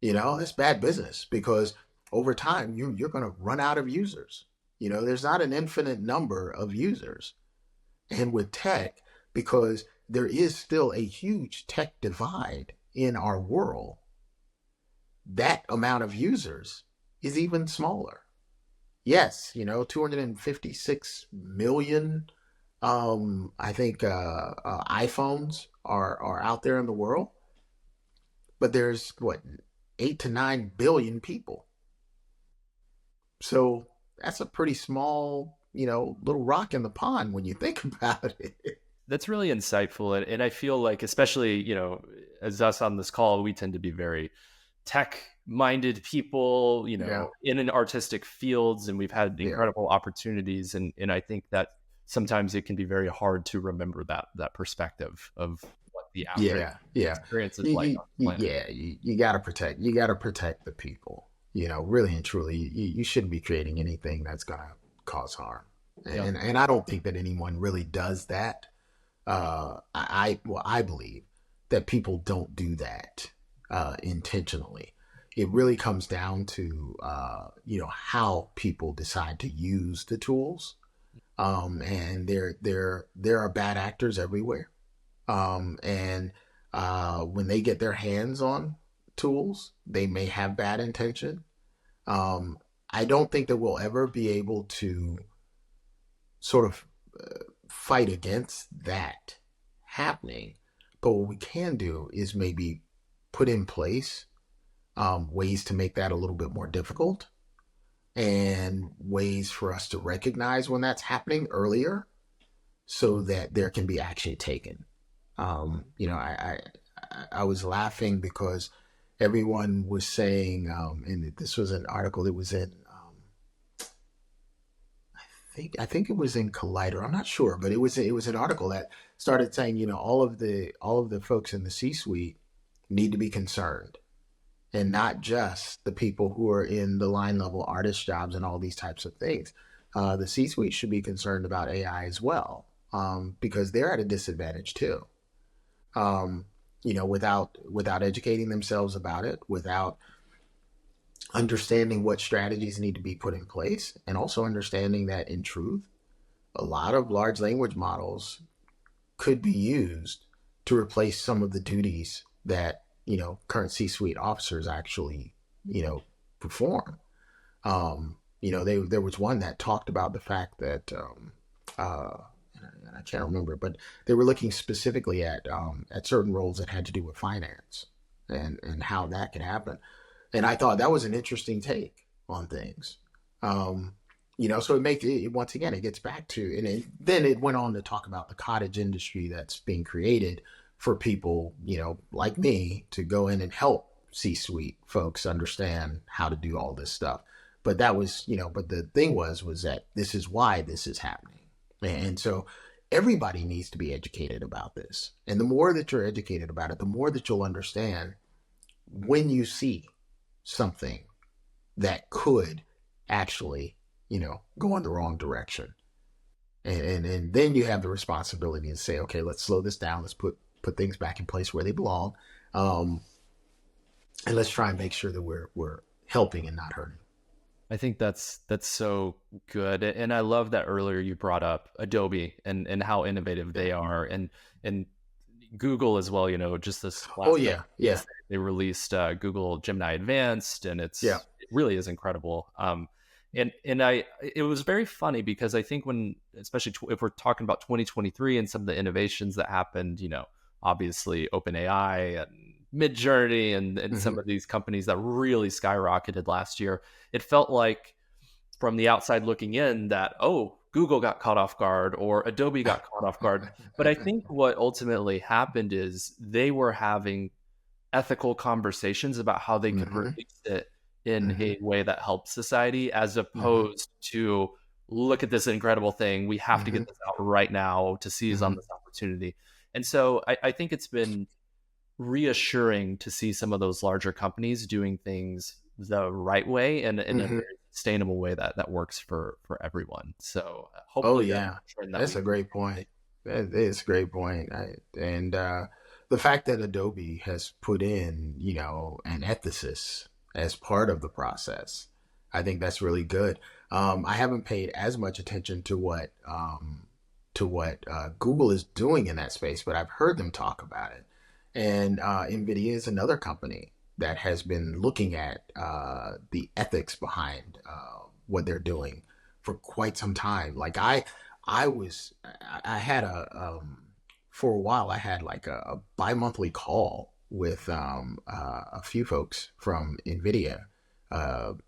That's bad business, because over time you're going to run out of users. There's not an infinite number of users. And with tech, because there is still a huge tech divide in our world, that amount of users is even smaller. Yes, 256 million, I think, iPhones are out there in the world, but there's 8 to 9 billion people. So that's a pretty small, little rock in the pond when you think about it. That's really insightful. And I feel like, especially, as us on this call, we tend to be very tech-minded people, in an artistic fields, and we've had incredible opportunities. And I think that sometimes it can be very hard to remember that perspective of what the average experience is like on the planet. Yeah, you got to protect the people. Really and truly, you shouldn't be creating anything that's going to cause harm. And I don't think that anyone really does that. I believe that people don't do that intentionally. It really comes down to how people decide to use the tools, and there are bad actors everywhere, and when they get their hands on tools, they may have bad intention. I don't think that we'll ever be able to sort of fight against that happening. But what we can do is maybe put in place ways to make that a little bit more difficult, and ways for us to recognize when that's happening earlier, so that there can be action taken. I was laughing because everyone was saying, and this was an article that was in, I think it was in Collider. I'm not sure, but it was an article that started saying, all of the folks in the C-suite need to be concerned, and not just the people who are in the line level artist jobs and all these types of things. The C-suite should be concerned about AI as well, because they're at a disadvantage too. Without educating themselves about it, without understanding what strategies need to be put in place, and also understanding that in truth, a lot of large language models could be used to replace some of the duties that, current C-suite officers actually, perform. There was one that talked about the fact that, I can't remember, but they were looking specifically at certain roles that had to do with finance and how that could happen. And I thought that was an interesting take on things. So it makes it, once again, it gets back to, and then it went on to talk about the cottage industry that's being created for people, like me, to go in and help C-suite folks understand how to do all this stuff. But that was, but the thing was that this is why this is happening. And so everybody needs to be educated about this. And the more that you're educated about it, the more that you'll understand when you see something that could actually, go in the wrong direction. And then you have the responsibility to say, okay, let's slow this down. Let's put things back in place where they belong. And let's try and make sure that we're helping and not hurting. I think that's so good. And I love that earlier you brought up Adobe and how innovative they are, and Google as well, just this last month, they released Google Gemini Advanced, and it really is incredible. And it was very funny because I think especially if we're talking about 2023 and some of the innovations that happened, obviously OpenAI and Midjourney and some of these companies that really skyrocketed last year, it felt like from the outside looking in that, Google got caught off guard or Adobe got caught off guard. But I think what ultimately happened is they were having ethical conversations about how they could release it in a way that helps society, as opposed to, look at this incredible thing, we have to get this out right now to seize on this opportunity. And so I think it's been reassuring to see some of those larger companies doing things the right way and in a very sustainable way that works for everyone. So hopefully, that's a great point. That is a great point. And the fact that Adobe has put in, an ethicist as part of the process, I think that's really good. I haven't paid as much attention to what Google is doing in that space, but I've heard them talk about it. And Nvidia is another company that has been looking at the ethics behind what they're doing for quite some time. Like I had for a while, I had like a bi-monthly call with a few folks from Nvidia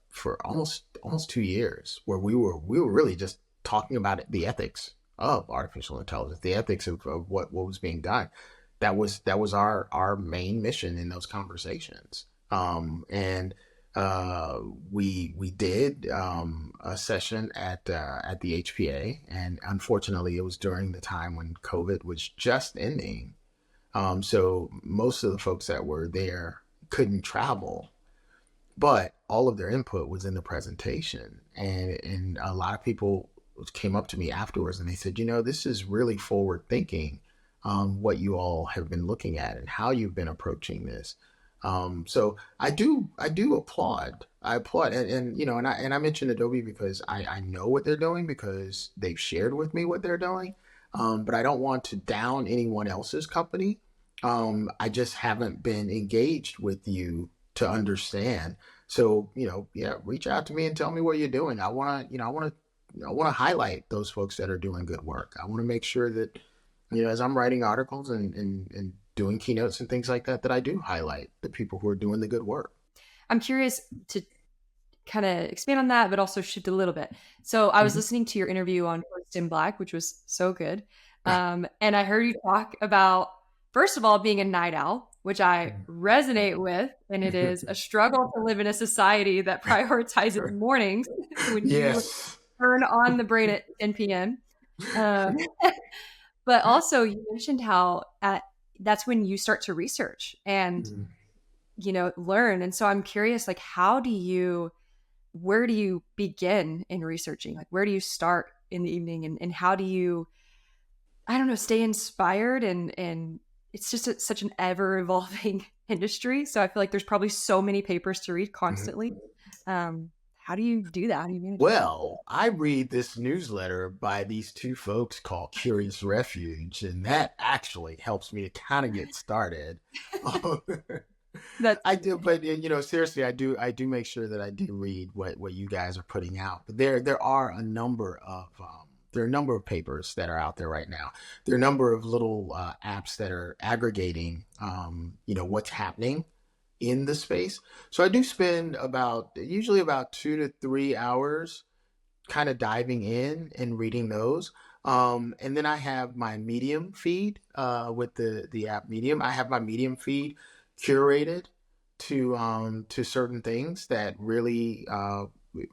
for almost 2 years, where we were really just talking about the ethics of artificial intelligence, the ethics of what was being done. That was our main mission in those conversations. We did a session at the HPA, and unfortunately, it was during the time when COVID was just ending. So most of the folks that were there couldn't travel, but all of their input was in the presentation, and a lot of people came up to me afterwards and they said, this is really forward thinking, what you all have been looking at and how you've been approaching this. So I do applaud. I applaud, and I mentioned Adobe because I know what they're doing, because they've shared with me what they're doing. But I don't want to down anyone else's company. I just haven't been engaged with you to understand. So, reach out to me and tell me what you're doing. I want to highlight those folks that are doing good work. I want to make sure that, as I'm writing articles and doing keynotes and things like that, that I do highlight the people who are doing the good work. I'm curious to kind of expand on that, but also shift a little bit. So I was listening to your interview on First in Black, which was so good. And I heard you talk about, first of all, being a night owl, which I resonate with. And it is a struggle to live in a society that prioritizes mornings when you turn on the brain at 10 p.m. But also you mentioned how that's when you start to research and, learn. And so I'm curious, like, where do you begin in researching? Like, where do you start in the evening, and how do you, I don't know, stay inspired? And it's just such an ever evolving industry. So I feel like there's probably so many papers to read constantly. How do you do that? How do you manage Well, I read this newsletter by these two folks called Curious Refuge, and that actually helps me to kind of get started. I do, but seriously, I do make sure that I do read what you guys are putting out. But there are a number of papers that are out there right now. There are a number of little apps that are aggregating, what's happening in the space. So I do spend usually about 2 to 3 hours kind of diving in and reading those. And then I have my Medium feed with the app Medium. I have my Medium feed curated to certain things that really,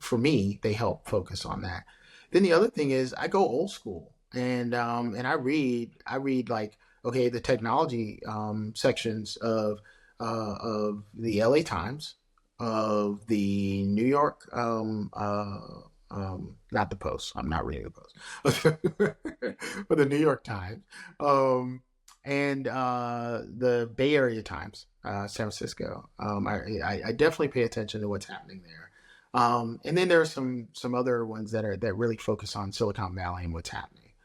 for me, they help focus on that. Then the other thing is I go old school, and I read like, okay, the technology sections of the LA Times, of the New York, not the Post. I'm not reading the Post, but the New York Times, and the Bay Area Times, San Francisco. I definitely pay attention to what's happening there. And then there are some other ones that really focus on Silicon Valley and what's happening.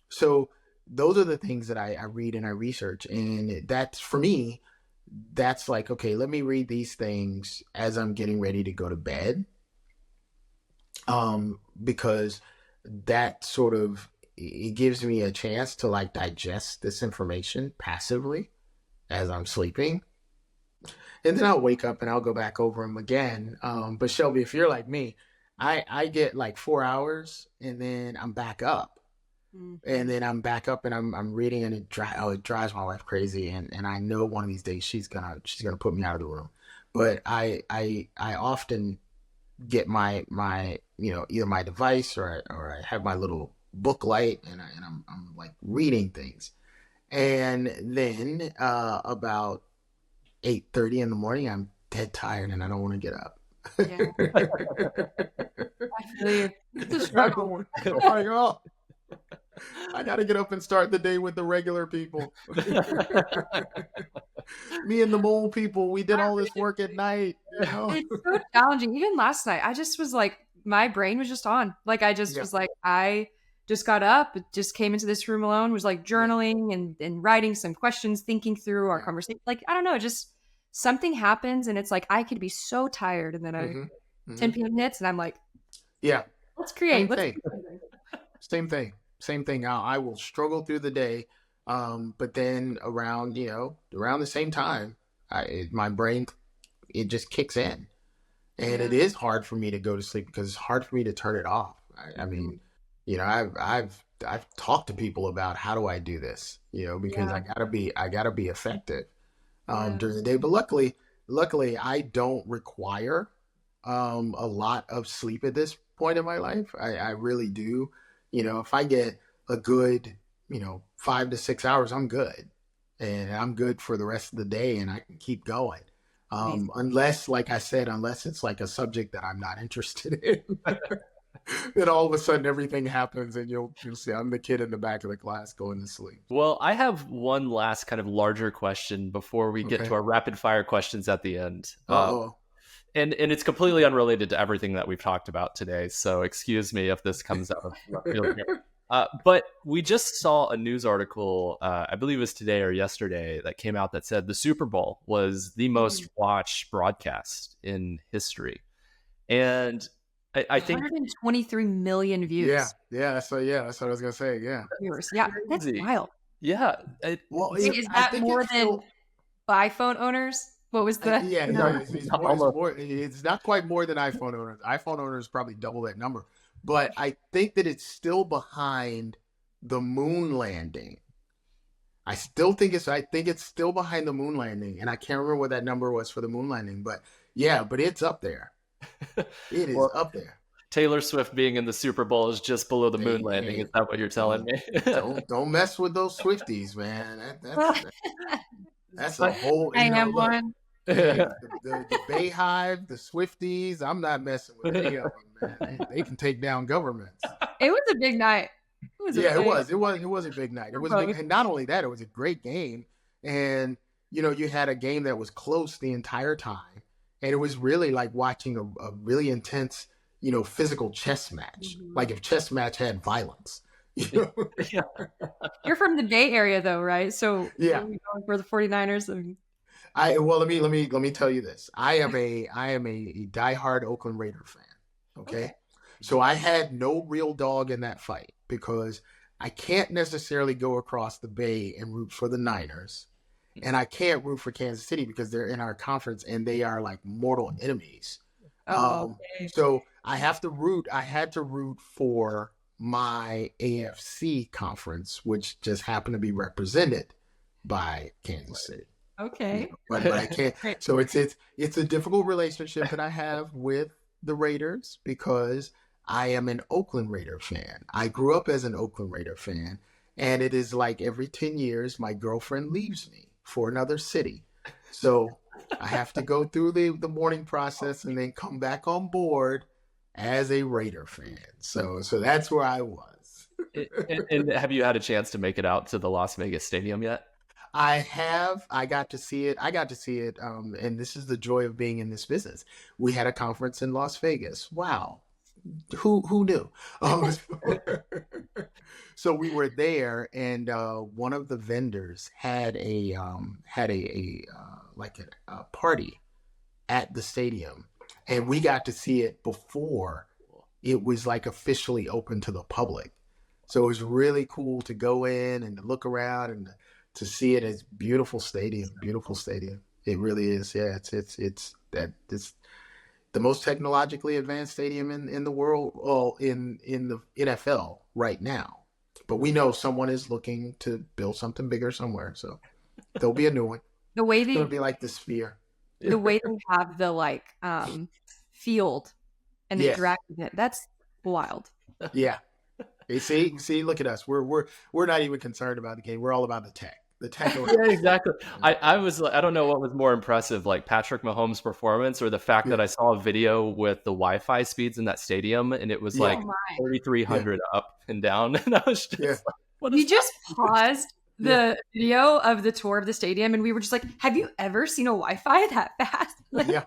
So those are the things that I read and I research. And that's, for me, that's like, okay, let me read these things as I'm getting ready to go to bed. Because that sort of, it gives me a chance to like digest this information passively as I'm sleeping. And then I'll wake up and I'll go back over them again. But Shelby, if you're like me, I get like 4 hours and then I'm back up. And then I'm back up and I'm reading, and it drives my wife crazy. And I know one of these days she's gonna put me out of the room. But I often get my either my device or I have my little book light, and I'm like reading things. And then about 8:30 in the morning, I'm dead tired and I don't want to get up. Yeah. I feel you. It's a struggle. I'm like, oh, I got to get up and start the day with the regular people. Me and the mole people, we did all this work at night. You know? It's so challenging. Even last night, I just was like, my brain was just on. Like, I just was like, I just got up, just came into this room alone, was like journaling and writing some questions, thinking through our conversation. Like, I don't know, just something happens and it's like, I could be so tired. And then 10 p.m. hits and I'm like, yeah, let's create. Same thing. Same thing. I will struggle through the day. But then around the same time, my brain, it just kicks in. And it is hard for me to go to sleep because it's hard for me to turn it off. I mean, I've talked to people about how do I do this, because I gotta be effective during the day. But luckily, I don't require a lot of sleep at this point in my life. I really do. If I get a good 5 to 6 hours, I'm good, and I'm good for the rest of the day, and I can keep going. Unless, like I said, unless it's like a subject that I'm not interested in, then all of a sudden everything happens and you'll see I'm the kid in the back of the class going to sleep. Well, I have one last kind of larger question before we get to our rapid fire questions at the end. And it's completely unrelated to everything that we've talked about today. So excuse me if this comes out of left field here. But we just saw a news article, I believe it was today or yesterday, that came out that said the Super Bowl was the most watched broadcast in history. And I think 123 million views. Yeah. That's what I was going to say. Yeah. Viewers. Yeah. That's wild. Yeah. Is that more than iPhone owners? What was the? It's not quite more than iPhone owners. iPhone owners probably double that number. But I think that it's still behind the moon landing. I think it's still behind the moon landing. And I can't remember what that number was for the moon landing. But but it's up there. It is up there. Taylor Swift being in the Super Bowl is just below the moon landing. Is that what you're telling me? don't mess with those Swifties, man. That's a whole. I am one. The Bayhive, the Swifties. I'm not messing with any of them, man. They can take down governments. It was a big night. It was a big night. It was and not only that, it was a great game. And you had a game that was close the entire time, and it was really like watching a really intense, physical chess match. Like if chess match had violence. You're from the Bay Area, though, right? So for the 49ers. Let me tell you this. I am a diehard Oakland Raider fan. Okay. So I had no real dog in that fight because I can't necessarily go across the Bay and root for the Niners. And I can't root for Kansas City because they're in our conference and they are like mortal enemies. So I had to root for my AFC conference, which just happened to be represented by Kansas City. Okay. But I can't. So it's a difficult relationship that I have with the Raiders because I am an Oakland Raider fan. I grew up as an Oakland Raider fan, and it is like every 10 years my girlfriend leaves me for another city. So I have to go through the mourning process and then come back on board as a Raider fan. So that's where I was. And have you had a chance to make it out to the Las Vegas Stadium yet? I have. I got to see it. And this is the joy of being in this business. We had a conference in Las Vegas. Wow. Who knew? So we were there, and one of the vendors had a party at the stadium, and we got to see it before it was like officially open to the public. So it was really cool to go in and to look around and to see it. As beautiful stadium. It really is. Yeah, it's the most technologically advanced stadium in the world. Well, in the NFL right now. But we know someone is looking to build something bigger somewhere, so there'll be a new one. The way it'll be like the Sphere. The way they have the field and the interactive, that's wild. Yeah. You see, look at us. We're not even concerned about the game. We're all about the tech. The tech. Yeah, exactly. I was like, I don't know what was more impressive, like Patrick Mahomes' performance or the fact that I saw a video with the Wi-Fi speeds in that stadium and it was like 3,300 up and down. And I was just like, what is We just paused the video of the tour of the stadium and we were just like, have you ever seen a Wi-Fi that fast? Yeah.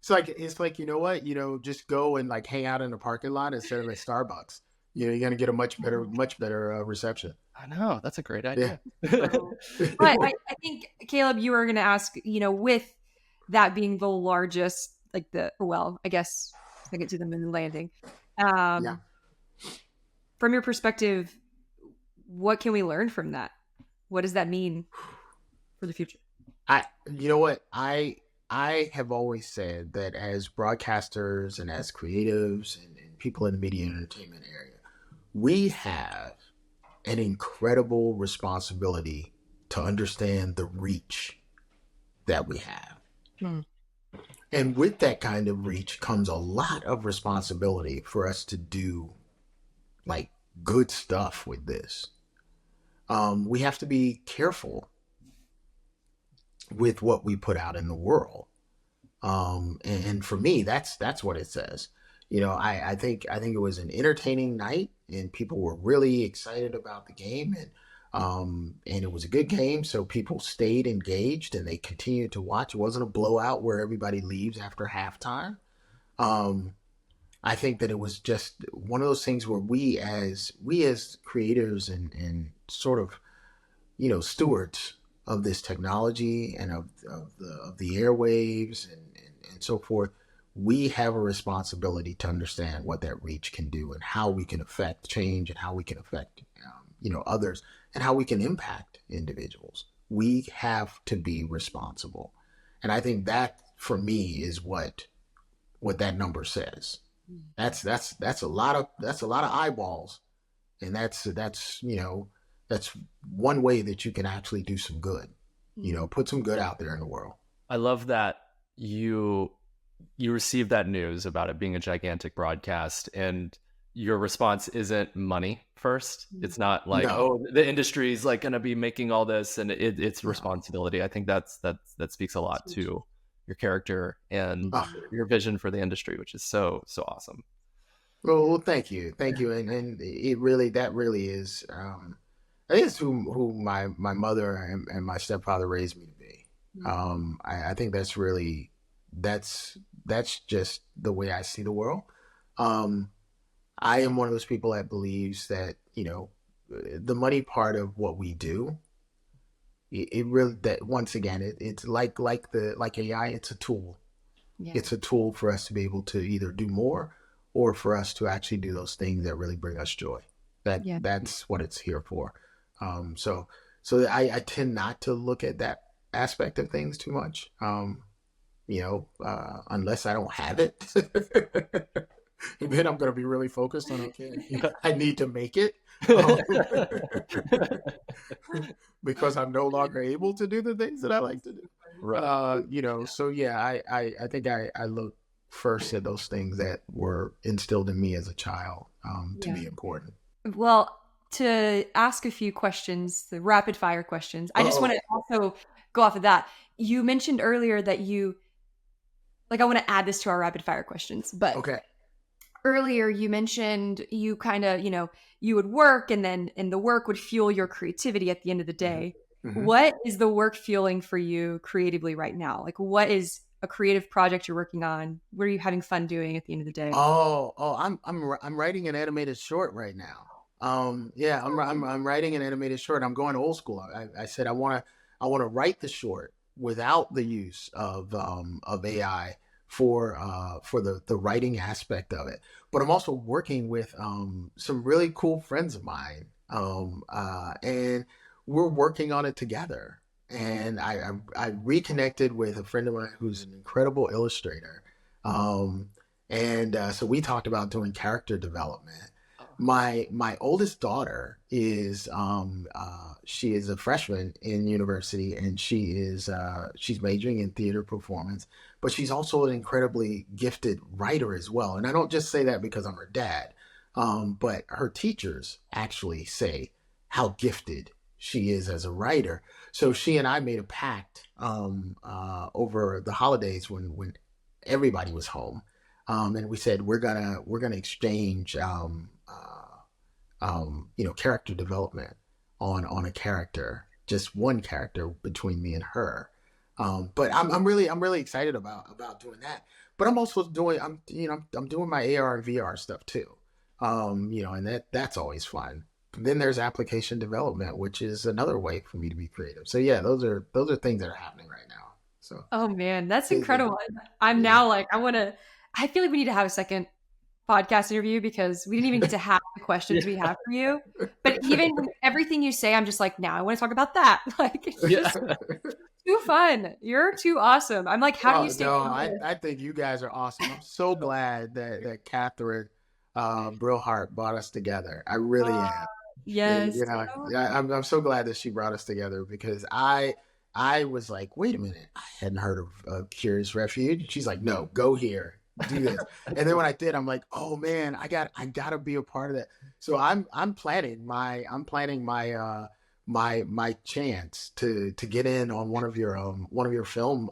It's like, you know what, just go and like hang out in the parking lot instead of at Starbucks. You're going to get a much better reception. I know. That's a great idea. But I think, Caleb, you were going to ask, with that being the largest, like I guess I get to the moon landing. From your perspective, what can we learn from that? What does that mean for the future? You know what? I have always said that as broadcasters and as creatives and people in the media and entertainment area, we have an incredible responsibility to understand the reach that we have. And with that kind of reach comes a lot of responsibility for us to do like good stuff with this. We have to be careful with what we put out in the world. And for me, that's what it says. I think it was an entertaining night and people were really excited about the game and it was a good game. So people stayed engaged and they continued to watch. It wasn't a blowout where everybody leaves after halftime. I think that it was just one of those things where we as creators and sort of, stewards of this technology and of the airwaves and so forth, we have a responsibility to understand what that reach can do and how we can affect change and how we can affect, others and how we can impact individuals. We have to be responsible. And I think that for me is what that number says. That's a lot of eyeballs. And that's one way that you can actually do some good, put some good out there in the world. I love that you received that news about it being a gigantic broadcast and your response isn't money first. It's not like, the industry is like going to be making all this and it's responsibility. I think that speaks a lot to your character and your vision for the industry, which is so awesome. Well, thank you. And that really is, I think it's who my mother and my stepfather raised me to be. I think that's really, that's just the way I see the world. I am one of those people that believes that, the money part of what we do, it really, that once again, it's like AI, it's a tool. Yeah. It's a tool for us to be able to either do more or for us to actually do those things that really bring us joy. That's what it's here for. So I tend not to look at that aspect of things too much. Unless I don't have it, and then I'm going to be really focused on, I need to make it because I'm no longer able to do the things that I like to do. Right. So yeah, I think I look first at those things that were instilled in me as a child to be important. Well, to ask a few questions, the rapid fire questions, I just want to also go off of that. You mentioned earlier that I want to add this to our rapid fire questions, but earlier you mentioned you kind of, you would work and the work would fuel your creativity at the end of the day. Mm-hmm. What is the work fueling for you creatively right now? Like, what is a creative project you're working on? What are you having fun doing at the end of the day? I'm writing an animated short right now. I'm writing an animated short. I'm going old school. I said I want to write the short without the use of AI for the writing aspect of it. But I'm also working with some really cool friends of mine, and we're working on it together. And I reconnected with a friend of mine who's an incredible illustrator, and so we talked about doing character development. My oldest daughter is she is a freshman in university, and she's majoring in theater performance, but she's also an incredibly gifted writer as well. And I don't just say that because I'm her dad. But her teachers actually say how gifted she is as a writer. So she and I made a pact over the holidays when everybody was home, and we said we're gonna exchange character development on a character, just one character between me and her. But I'm really excited about doing that. But I'm also doing I'm doing my AR and VR stuff too. And that's always fun. Then there's application development, which is another way for me to be creative. So yeah, those are things that are happening right now. So Oh man, that's incredible. I'm now like, I feel like we need to have a second podcast interview because we didn't even get to have the questions we have for you. But even with everything you say, I'm just like, now I want to talk about that. Like, it's just too fun. You're too awesome. I'm like, how do you stay? No, I think you guys are awesome. I'm so glad that Catherine Brillhart brought us together. I really am. Yes. I'm so glad that she brought us together because I was like, wait a minute, I hadn't heard of Curious Refuge. She's like, no, go here, do this. And then when I did, I'm like, oh man, I gotta be a part of that. So I'm planning my my chance to get in on one of your film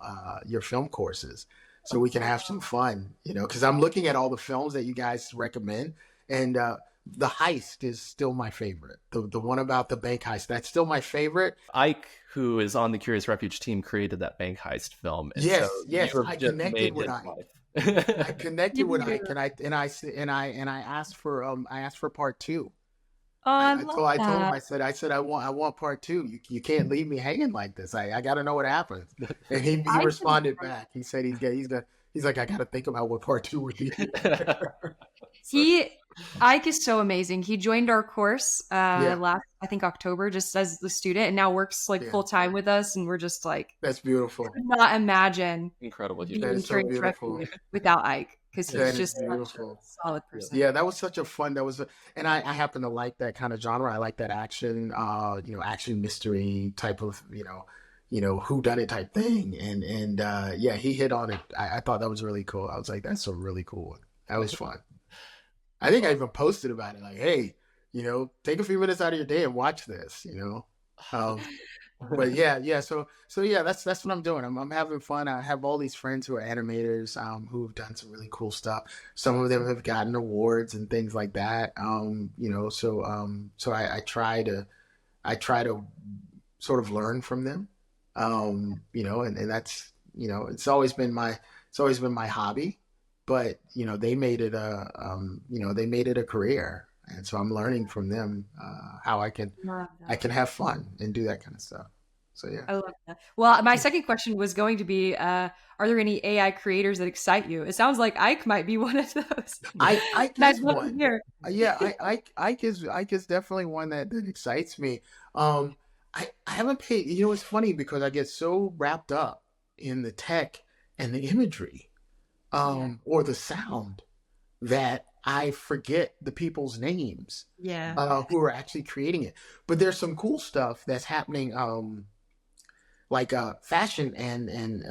courses, so we can have some fun, because I'm looking at all the films that you guys recommend, and The Heist is still my favorite. The one about the bank heist, that's still my favorite. Ike, who is on the Curious Refuge team, creared that bank heist film. And yes, so yes, I connected with Ike. I connected with Ike, and I asked for part two. Oh, I told him, I said I want part two. You can't leave me hanging like this. I got to know what happens. And he responded back. He said he's like, I got to think about what part two would be. Ike is so amazing. He joined our course last, I think, October, just as the student, and now works like full time with us. And we're just like, that's beautiful. I could not imagine incredible being Curious Refuge without Ike, because he's just such a solid person. Yeah, that was such a fun. And I happen to like that kind of genre. I like that action, action mystery type of, whodunit type thing. And he hit on it. I thought that was really cool. I was like, that's a really cool one. That was fun. I think I even posted about it, like, hey, take a few minutes out of your day and watch this, but yeah. So yeah, that's what I'm doing. I'm having fun. I have all these friends who are animators, who have done some really cool stuff. Some of them have gotten awards and things like that. So I try to sort of learn from them, and that's, it's always been my hobby. But they made it a career, and so I'm learning from them how I can have fun and do that kind of stuff. So yeah, I love that. Well, my second question was going to be, are there any AI creators that excite you? It sounds like Ike might be one of those. Ike is one. Yeah, Ike is definitely one that excites me. I haven't paid. It's funny because I get so wrapped up in the tech and the imagery. Or the sound, that I forget the people's names who are actually creating it. But there's some cool stuff that's happening, like fashion and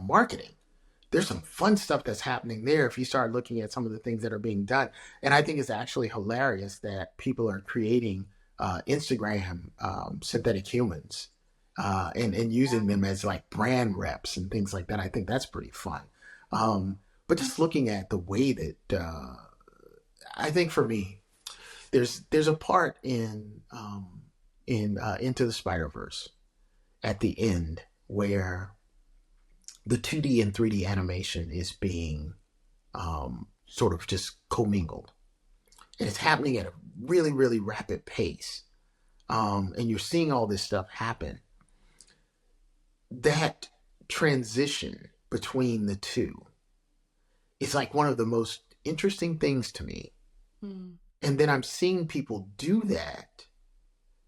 marketing. There's some fun stuff that's happening there if you start looking at some of the things that are being done. And I think it's actually hilarious that people are creating Instagram synthetic humans and using them as like brand reps and things like that. I think that's pretty fun. But just looking at the way that I think for me, there's a part in Into the Spider-Verse at the end where the 2D and 3D animation is being sort of just commingled, and it's happening at a really, really rapid pace, and you're seeing all this stuff happen. That transition between the two, it's like one of the most interesting things to me. And then I'm seeing people do that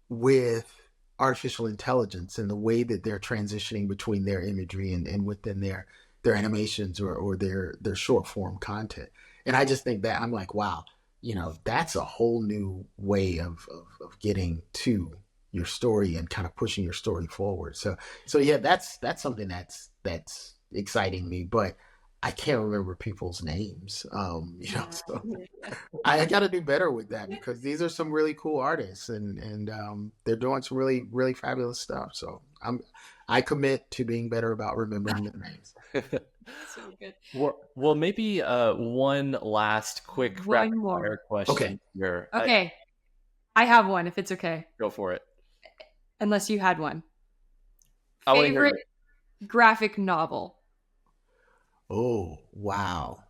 with artificial intelligence and the way that they're transitioning between their imagery and within their animations or their short form content. And I just think that I'm like, wow, that's a whole new way of getting to your story and kind of pushing your story forward. So yeah, that's something that's exciting me. But I can't remember people's names. So I got to do better with that because these are some really cool artists and they're doing some really, really fabulous stuff. So I commit to being better about remembering their names. So good. Well, maybe one last quick One rapid more. fire question Okay. here. Okay. I have one if it's okay. Go for it. Unless you had one. I wanna hear Favorite graphic novel. Oh, wow.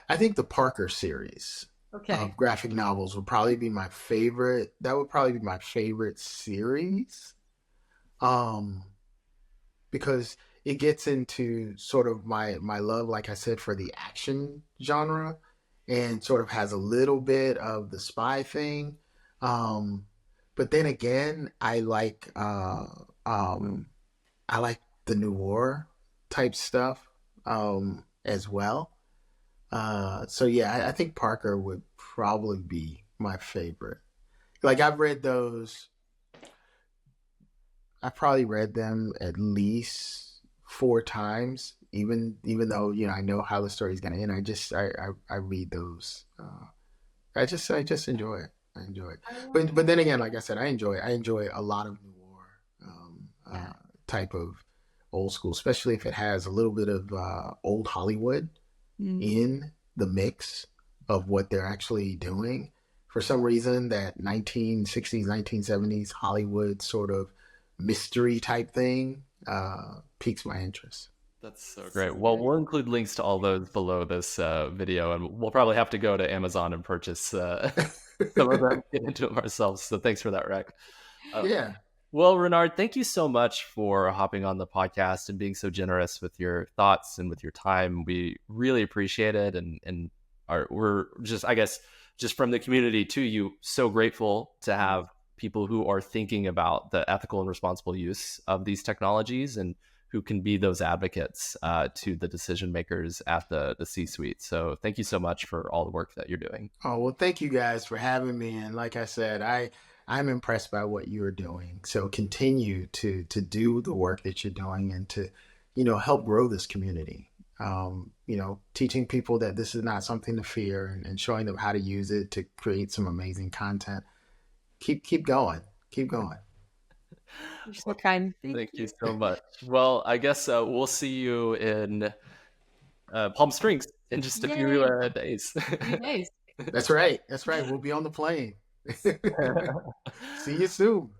I think the Parker series Okay. of graphic novels would probably be my favorite. That would probably be my favorite series. Because it gets into sort of my love, like I said, for the action genre and sort of has a little bit of the spy thing. But then again, I like the noir type stuff as well. So yeah, I think Parker would probably be my favorite. Like I've read those. I probably read them at least 4 times, even though I know how the story's gonna end. I read those. I just enjoy it. I enjoy it. But then again, like I said, I enjoy a lot of noir type of old school, especially if it has a little bit of old Hollywood in the mix of what they're actually doing. For some reason, that 1960s, 1970s Hollywood sort of mystery type thing piques my interest. That's so great. Well, we'll include links to all those below this video, and we'll probably have to go to Amazon and purchase some of them, get into them ourselves. So thanks for that, Rec. Yeah. Well, Renard, thank you so much for hopping on the podcast and being so generous with your thoughts and with your time. We really appreciate it, and we're just, I guess, just from the community to you, so grateful to have people who are thinking about the ethical and responsible use of these technologies and who can be those advocates to the decision makers at the C-suite. So thank you so much for all the work that you're doing. Oh, well, thank you guys for having me. And like I said, I'm impressed by what you're doing. So continue to do the work that you're doing and to, help grow this community. Teaching people that this is not something to fear and showing them how to use it to create some amazing content. Keep going. Keep going. You're so kind. Thank you so much. Well, I guess we'll see you in Palm Springs in just a few days. That's right. We'll be on the plane. See you soon.